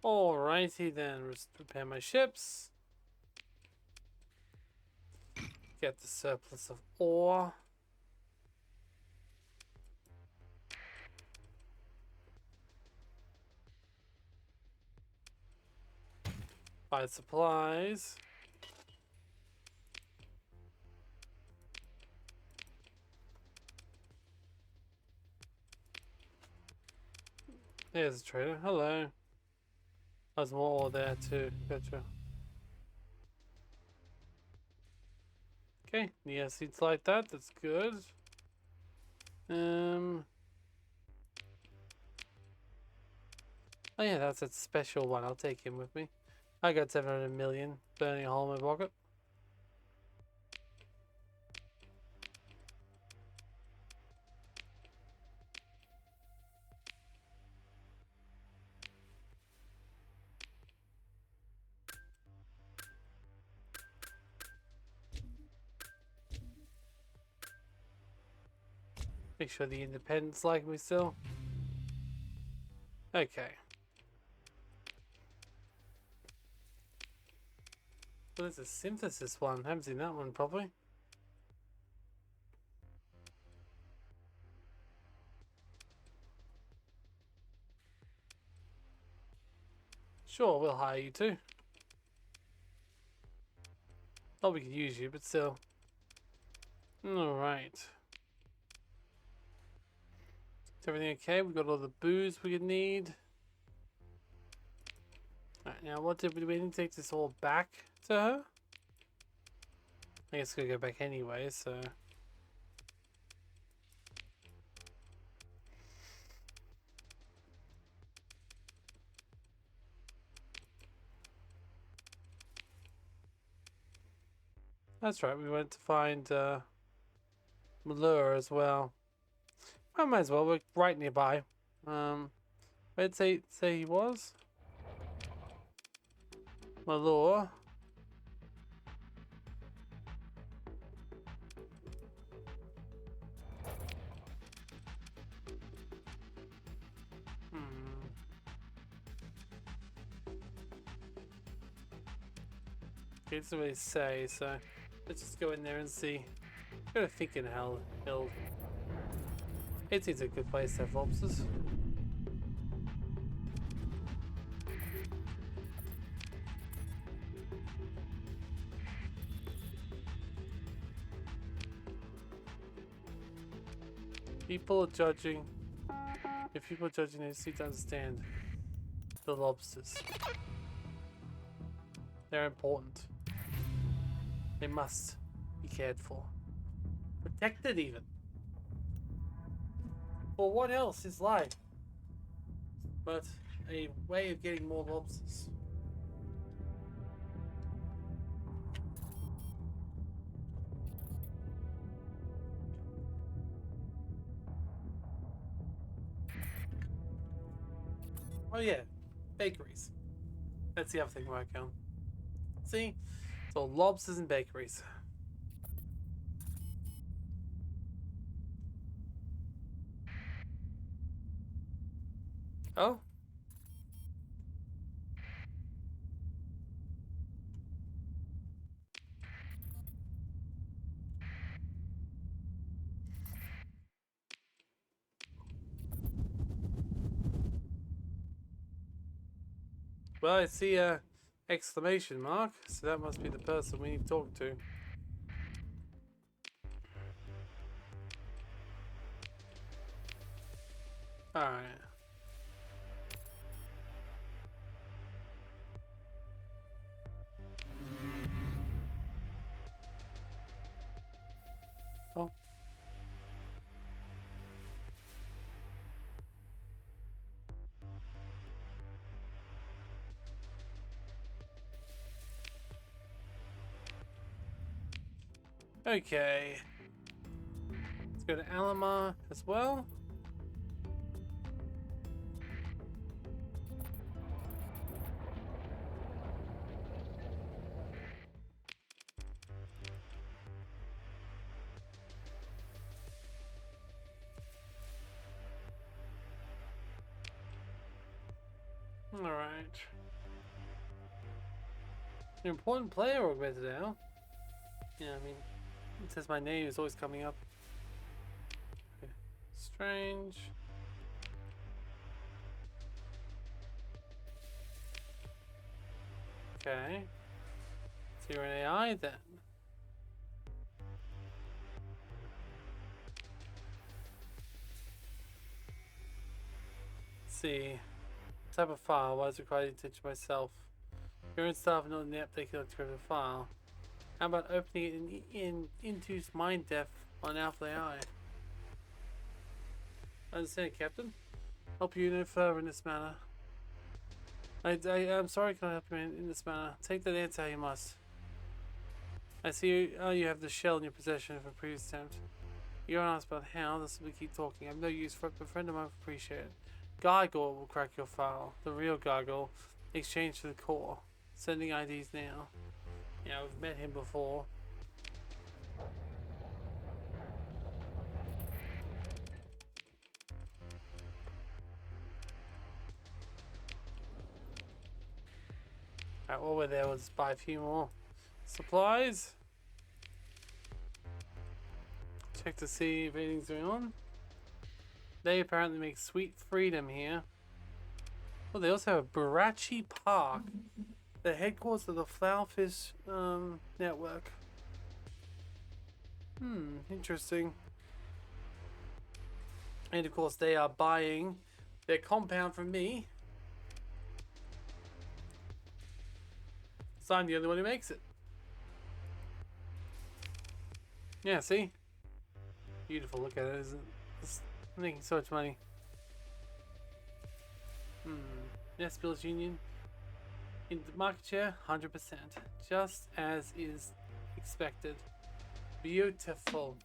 Alrighty then, repair my ships. Get the surplus of ore. Buy supplies. There's a trader. Hello. There's more ore there too. Gotcha. Okay, yes, it's like that. That's good. Oh yeah, that's a special one. I'll take him with me. I got 700 million burning a hole in my pocket. Make sure the independents like me still. Okay. Well, there's a synthesis one. Haven't seen that one properly. Sure, we'll hire you too. Oh, we could use you, but still. Alright. Is everything okay? We've got all the booze we could need. Alright, now what did we need to take this all back to her? I guess we'll go back anyway, so. That's right, we went to find Malure as well. I might as well, we're right nearby. Where'd say he was? Malure. It doesn't really say, so let's just go in there and see. Got a think in hell hill. It seems a good place to have lobsters. People are judging. If people are judging, they just need to understand the lobsters. They're important. They must be cared for. Protected even. Well, what else is life but a way of getting more lobsters? Oh yeah, bakeries. That's the other thing we're working on. See? So lobsters and bakeries. Oh? Well, I see a exclamation mark, so that must be the person we need to talk to. Alright. Oh. Okay. Let's go to Alamar as well. Alright. An important player augmented now. Yeah, I mean, it says my name is always coming up. Okay. Strange. Okay. So you're an AI then. Let's see. Type of file. Why is it required to teach myself? Your own staff not in the app taking a script of file. How about opening it into mind depth on Alpha AI? Understand, Captain. Help you no further in this manner. I'm sorry, can I help you in this manner? Take that answer how you must. I see you have the shell in your possession of a previous attempt. You don't ask about how, this will keep talking. I'm no use for it, but a friend of mine will appreciate it. Gargoyle will crack your file. The real Gargoyle. Exchange for the core. Sending IDs now. Yeah, we've met him before. Alright, while we're there, we'll just buy a few more supplies. Check to see if anything's going on. They apparently make sweet freedom here. Oh, they also have Barachi Park, the headquarters of the Flowerfish network. Interesting. And of course, they are buying their compound from me. So I'm the only one who makes it. Yeah, see? Beautiful, look at it, isn't it? It's making so much money. Nest Builders Union. In the market share, 100%. Just as is expected. Beautiful.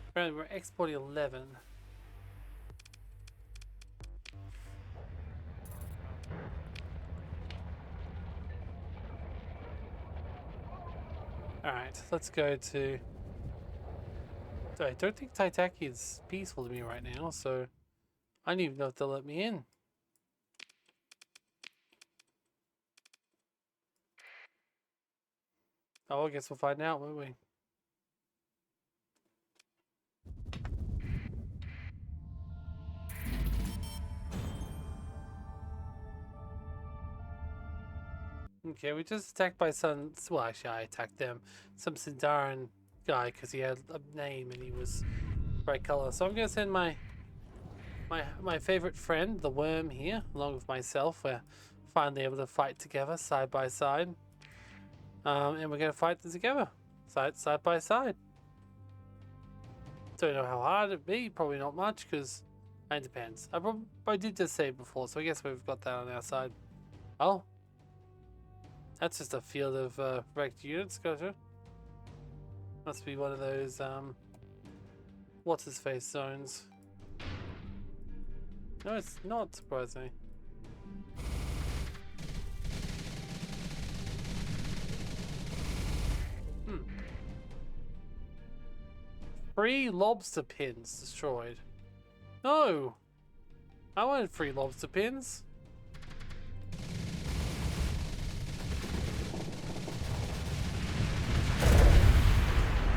Apparently we're exporting 11. Alright, let's go to... I don't think Taitaki is peaceful to me right now, so I don't even know if they'll let me in. Oh, I guess we'll find out, won't we? Okay, we just attacked by some... Well, actually, I attacked them. Some Sindarin guy, because he had a name and he was bright color. So I'm going to send my favorite friend, the worm here, along with myself. We're finally able to fight together, side by side. And we're going to fight together, side by side. Don't know how hard it'd be, probably not much, because it depends. I did just say before, so I guess we've got that on our side. Oh. That's just a field of wrecked units, gotcha. Must be one of those, what's-his-face zones. No, it's not surprising. Hmm. 3 lobster pins destroyed. No! I wanted 3 lobster pins.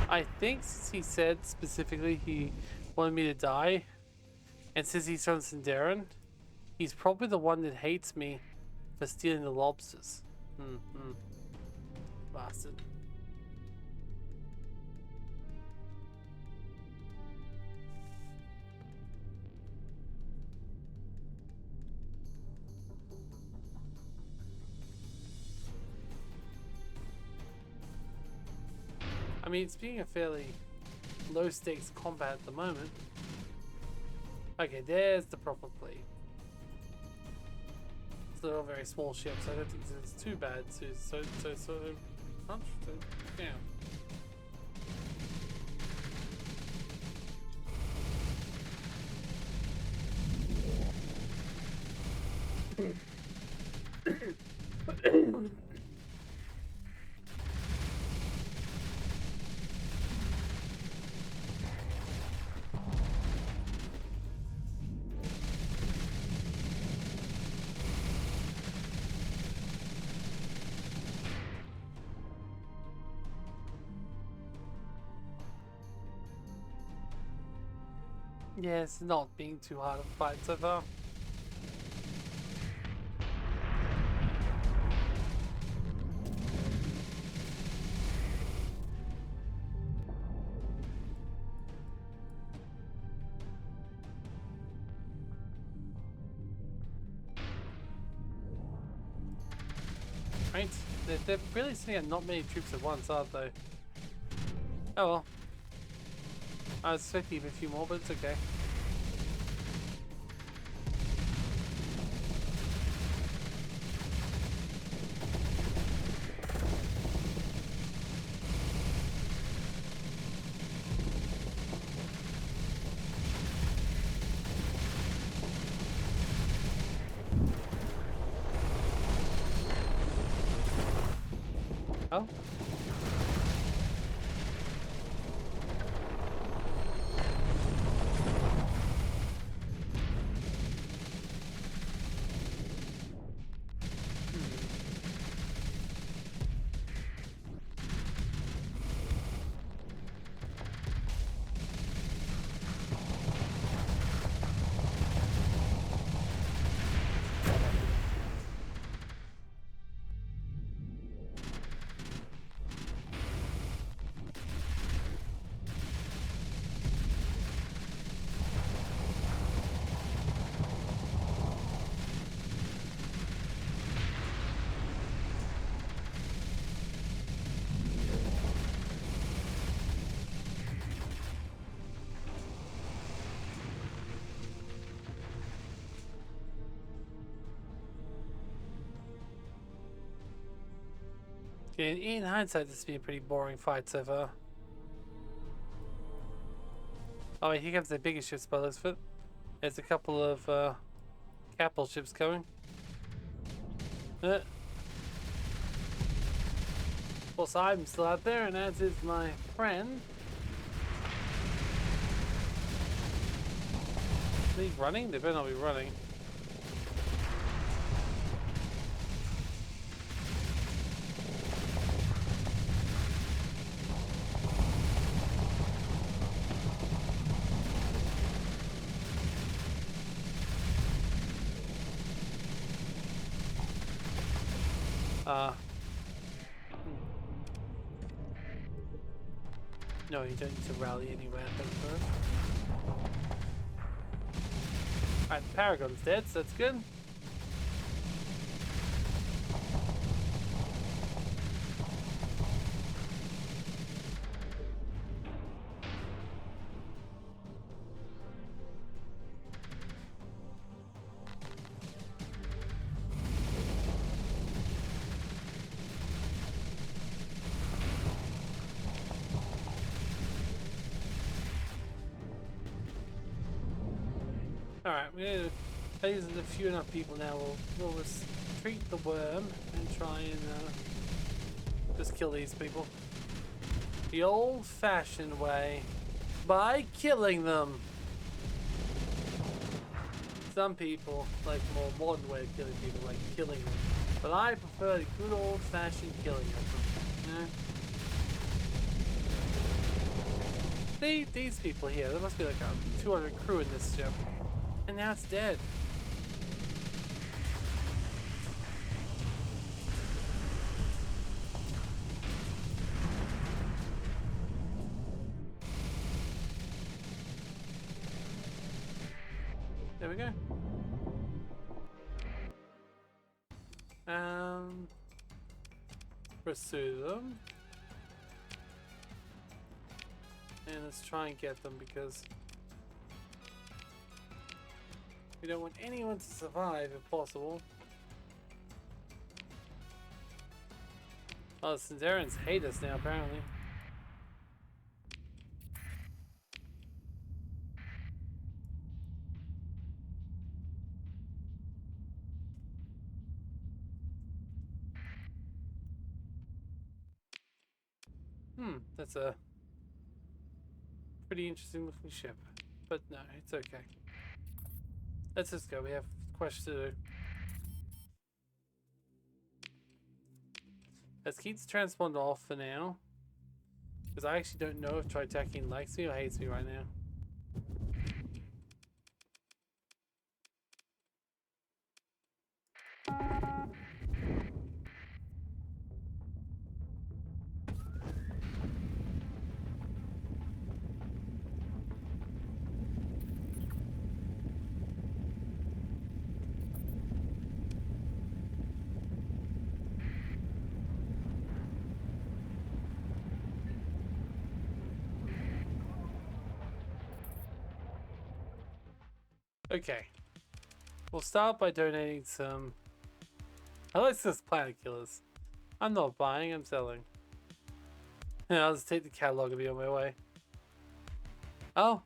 I think since he said specifically he wanted me to die, and since he's from Sindarin, he's probably the one that hates me for stealing the lobsters. Bastard. I mean, it's being a fairly low stakes combat at the moment. Okay, there's the proper play. They're all very small ships. I don't think it's too bad to so punch. Yeah. Yeah, it's not being too hard of a fight so far. Right? They're really sitting at not many troops at once, aren't they? Oh well. I was expecting a few more, but it's okay. Oh. In hindsight, this has been a pretty boring fight so far. Oh wait, here comes the biggest ships by the looks of it. There's a couple of capital ships coming. Of course, I'm still out there, and as is my friend. Are they running? They better not be running. No, you don't need to rally anywhere. Alright, the Paragon's dead, so that's good. Alright, we're gonna There's a few enough people now. We'll retreat the worm and try and just kill these people. The old-fashioned way. By killing them. Some people like more modern way of killing people, like killing them. But I prefer the good old-fashioned killing of them. See, these people here, there must be like a 200 crew in this ship. And now it's dead. There we go. Pursue them. And let's try and get them because we don't want anyone to survive if possible. Oh, the Sinzarans hate us now apparently. That's a pretty interesting looking ship. But no, it's okay. Let's just go, we have questions to do. Let's keep the transponder off for now. Because I actually don't know if Tritacking likes me or hates me right now. Okay. We'll start by donating some... I like this planet killers. I'm not buying, I'm selling. Yeah, I'll just take the catalog and be on my way. Oh.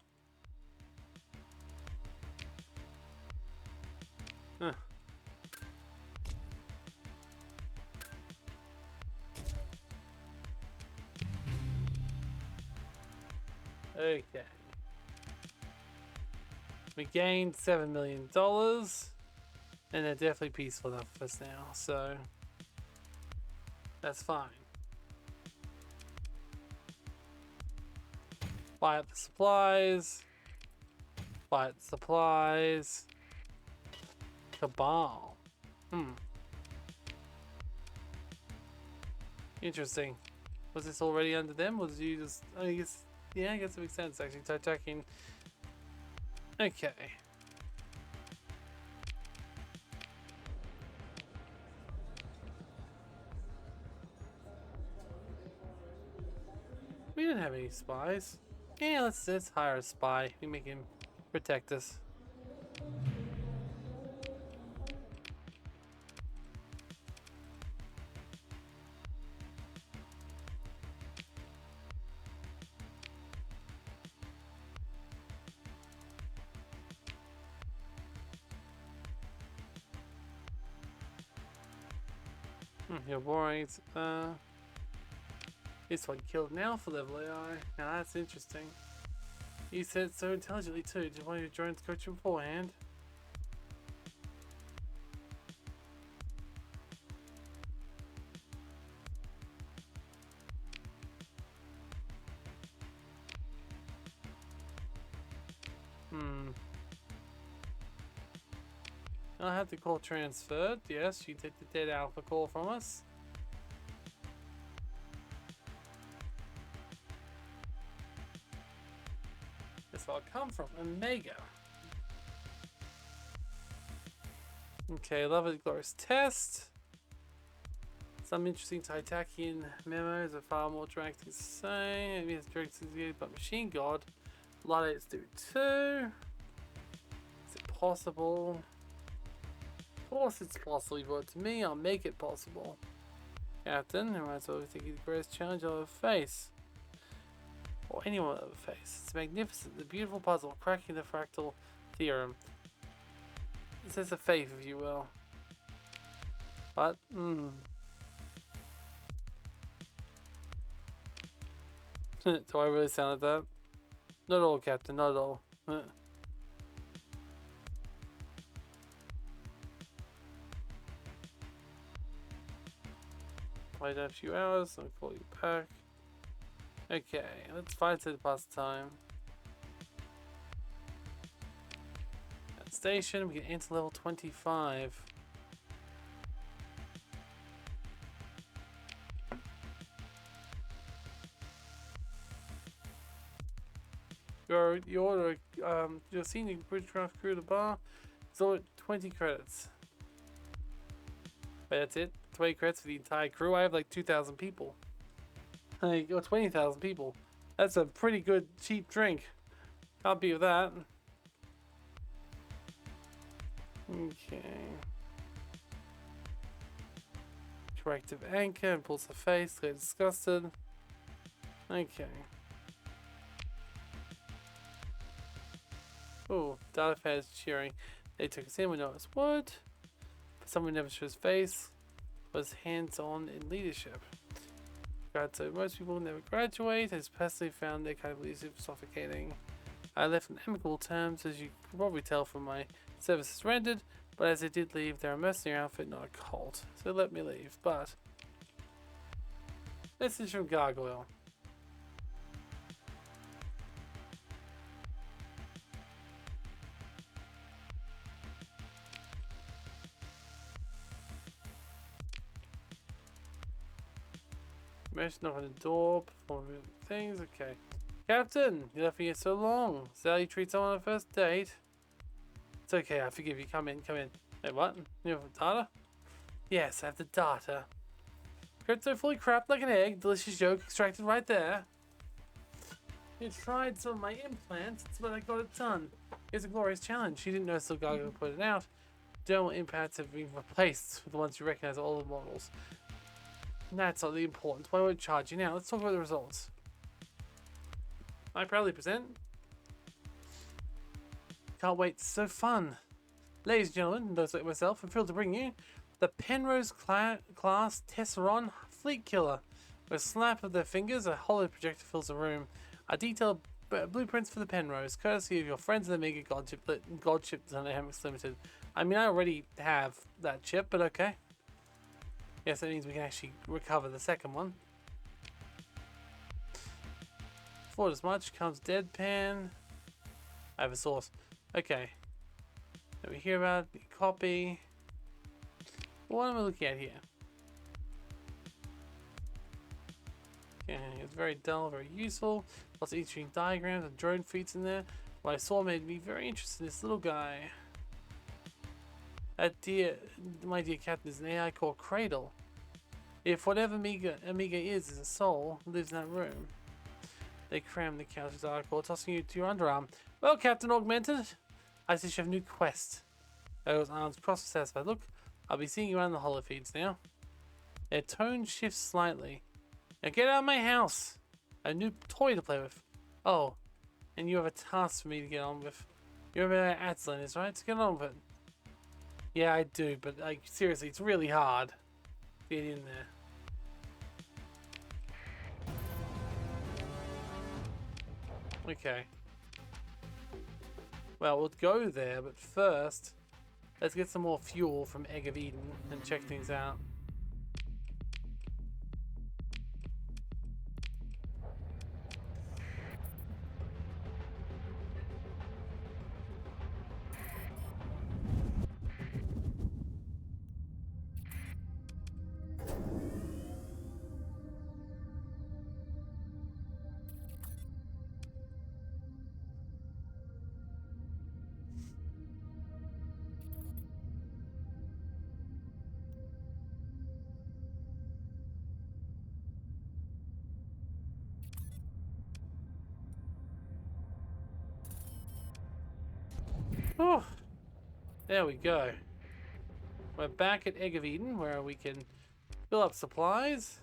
Huh. Okay. We gained $7 million. And they're definitely peaceful enough for us now, so that's fine. Buy up the supplies. Buy up the supplies. Cabal. Interesting. Was this already under them? Was you just... I guess... Yeah, I guess it makes sense actually. Attacking. Okay. We didn't have any spies. Yeah, let's hire a spy. We make him protect us. You're boring. This one killed an alpha level AI. Now that's interesting. You said it so intelligently too. Did one of your drones coach you beforehand? I'll have the call transferred. Yes, you take the dead alpha call from us. That's where I'll come from. Omega. Okay, lovely glorious test. Some interesting Titakian memos are far more dramatic to say. Enemy has direct associated but machine god. Luddites do too. Is it possible? Of course it's possible. You brought it to me, I'll make it possible. Captain, I might as well think you the greatest challenge I'll ever face. Or anyone will ever face. It's magnificent, the beautiful puzzle, cracking the fractal theorem. sense of faith, if you will. But, Do I really sound like that? Not at all, Captain, not at all. Wait a few hours, I'll call you back. Okay, let's find to pass the time. At station, we can enter level 25. Your senior Bridgecraft crew to bar is all at 20 credits. Wait, that's it? 20 credits for the entire crew? I have like 2,000 people. Like, or 20,000 people. That's a pretty good cheap drink. Can't beat with that. Okay. Corrective anchor, impulse the face, clear disgusted. Okay. Oh, data fans cheering. They took us in, we noticed what? Someone never showed his face, was hands-on in leadership. So most people never graduate. I personally found their kind of leadership suffocating. I left on amicable terms, as you can probably tell from my services rendered, but as I did leave, they're a mercenary outfit, not a cult. So let me leave, but... Message from Gargoyle. Mention on the door, perform things, okay. Captain, you left me here so long. Is that how you treat someone on a first date? It's okay, I forgive you. Come in, come in. Hey, what? You have data? Yes, I have the data. Crypto fully crapped like an egg. Delicious joke extracted right there. You tried some of my implants, but I got it done. It's a glorious challenge. You didn't know so Gargoyle put it out. Dermal implants have been replaced with the ones you recognize all the models. That's not the important. Why won't charge you now? Let's talk about the results. I proudly present. Can't wait. It's so fun. Ladies and gentlemen, those like myself, I'm thrilled to bring you the Penrose class Tesseron Fleet Killer. With a snap of their fingers, a hollow projector fills the room. A detailed blueprints for the Penrose, courtesy of your friends at the Mega Godship Dynamics Limited. I mean, I already have that chip, but okay. Yes, that means we can actually recover the second one. Before this much comes Deadpan. I have a source. Okay. Let me hear about the copy. What am I looking at here? Okay, it's very dull, very useful. Lots of interesting diagrams and drone feats in there. What I saw made me very interested in this little guy. My dear captain, is an AI called Cradle. If whatever Amiga is a soul, lives in that room. They cram the couch's article, tossing you to your underarm. Well, Captain Augmented, I see you have a new quest. Those arms crossed with satisfied look. I'll be seeing you around the holo feeds now. Their tone shifts slightly. Now get out of my house! A new toy to play with. Oh, and you have a task for me to get on with. You remember where Atlan is, right? So get on with it. Yeah, I do, but like seriously, it's really hard to get in there. Okay. Well, we'll go there, but first, let's get some more fuel from Egg of Eden and check things out. Oh, there we go. We're back at Egg of Eden, where we can fill up supplies.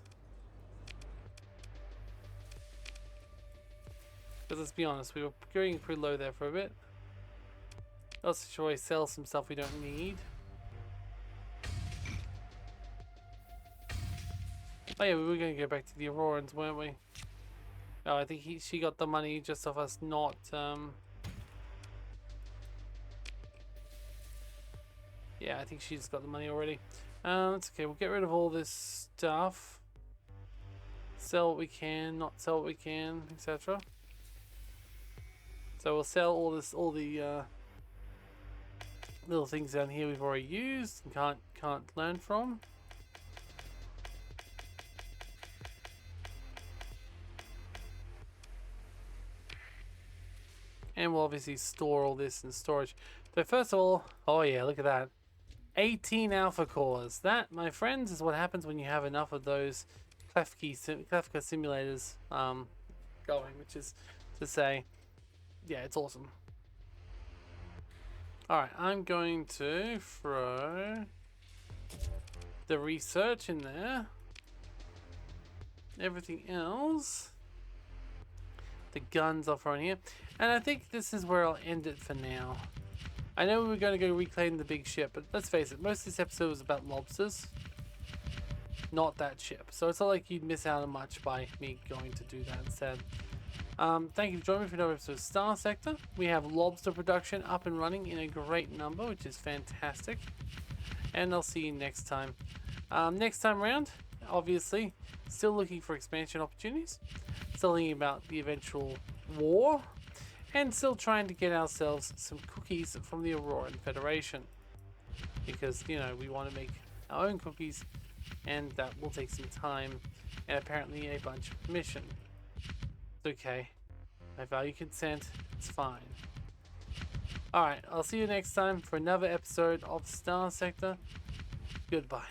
Because let's be honest, we were going pretty low there for a bit. Also, should I sell some stuff we don't need? Oh yeah, we were going to go back to the Aurorans, weren't we? Oh, I think she got the money just off us not... Yeah, I think she's got the money already. It's okay, we'll get rid of all this stuff. Sell what we can, not sell what we can, etc. So we'll sell all the little things down here we've already used and can't learn from. And we'll obviously store all this in storage. So first of all, oh yeah, look at that. 18 alpha cores. That, my friends, is what happens when you have enough of those Kafka simulators going, which is to say, yeah, it's awesome. Alright, I'm going to throw the research in there. Everything else, the guns I'll throw in here. And I think this is where I'll end it for now. I know we were going to go reclaim the big ship, but let's face it, most of this episode was about lobsters, not that ship. So it's not like you'd miss out on much by me going to do that instead. Thank you for joining me for another episode of Starsector. We have lobster production up and running in a great number, which is fantastic. And I'll see you next time. Next time around, obviously, still looking for expansion opportunities. Still thinking about the eventual war. And still trying to get ourselves some cookies from the Auroran Federation. Because, you know, we want to make our own cookies. And that will take some time. And apparently a bunch of permission. It's okay. I value consent. It's fine. Alright, I'll see you next time for another episode of Starsector. Goodbye.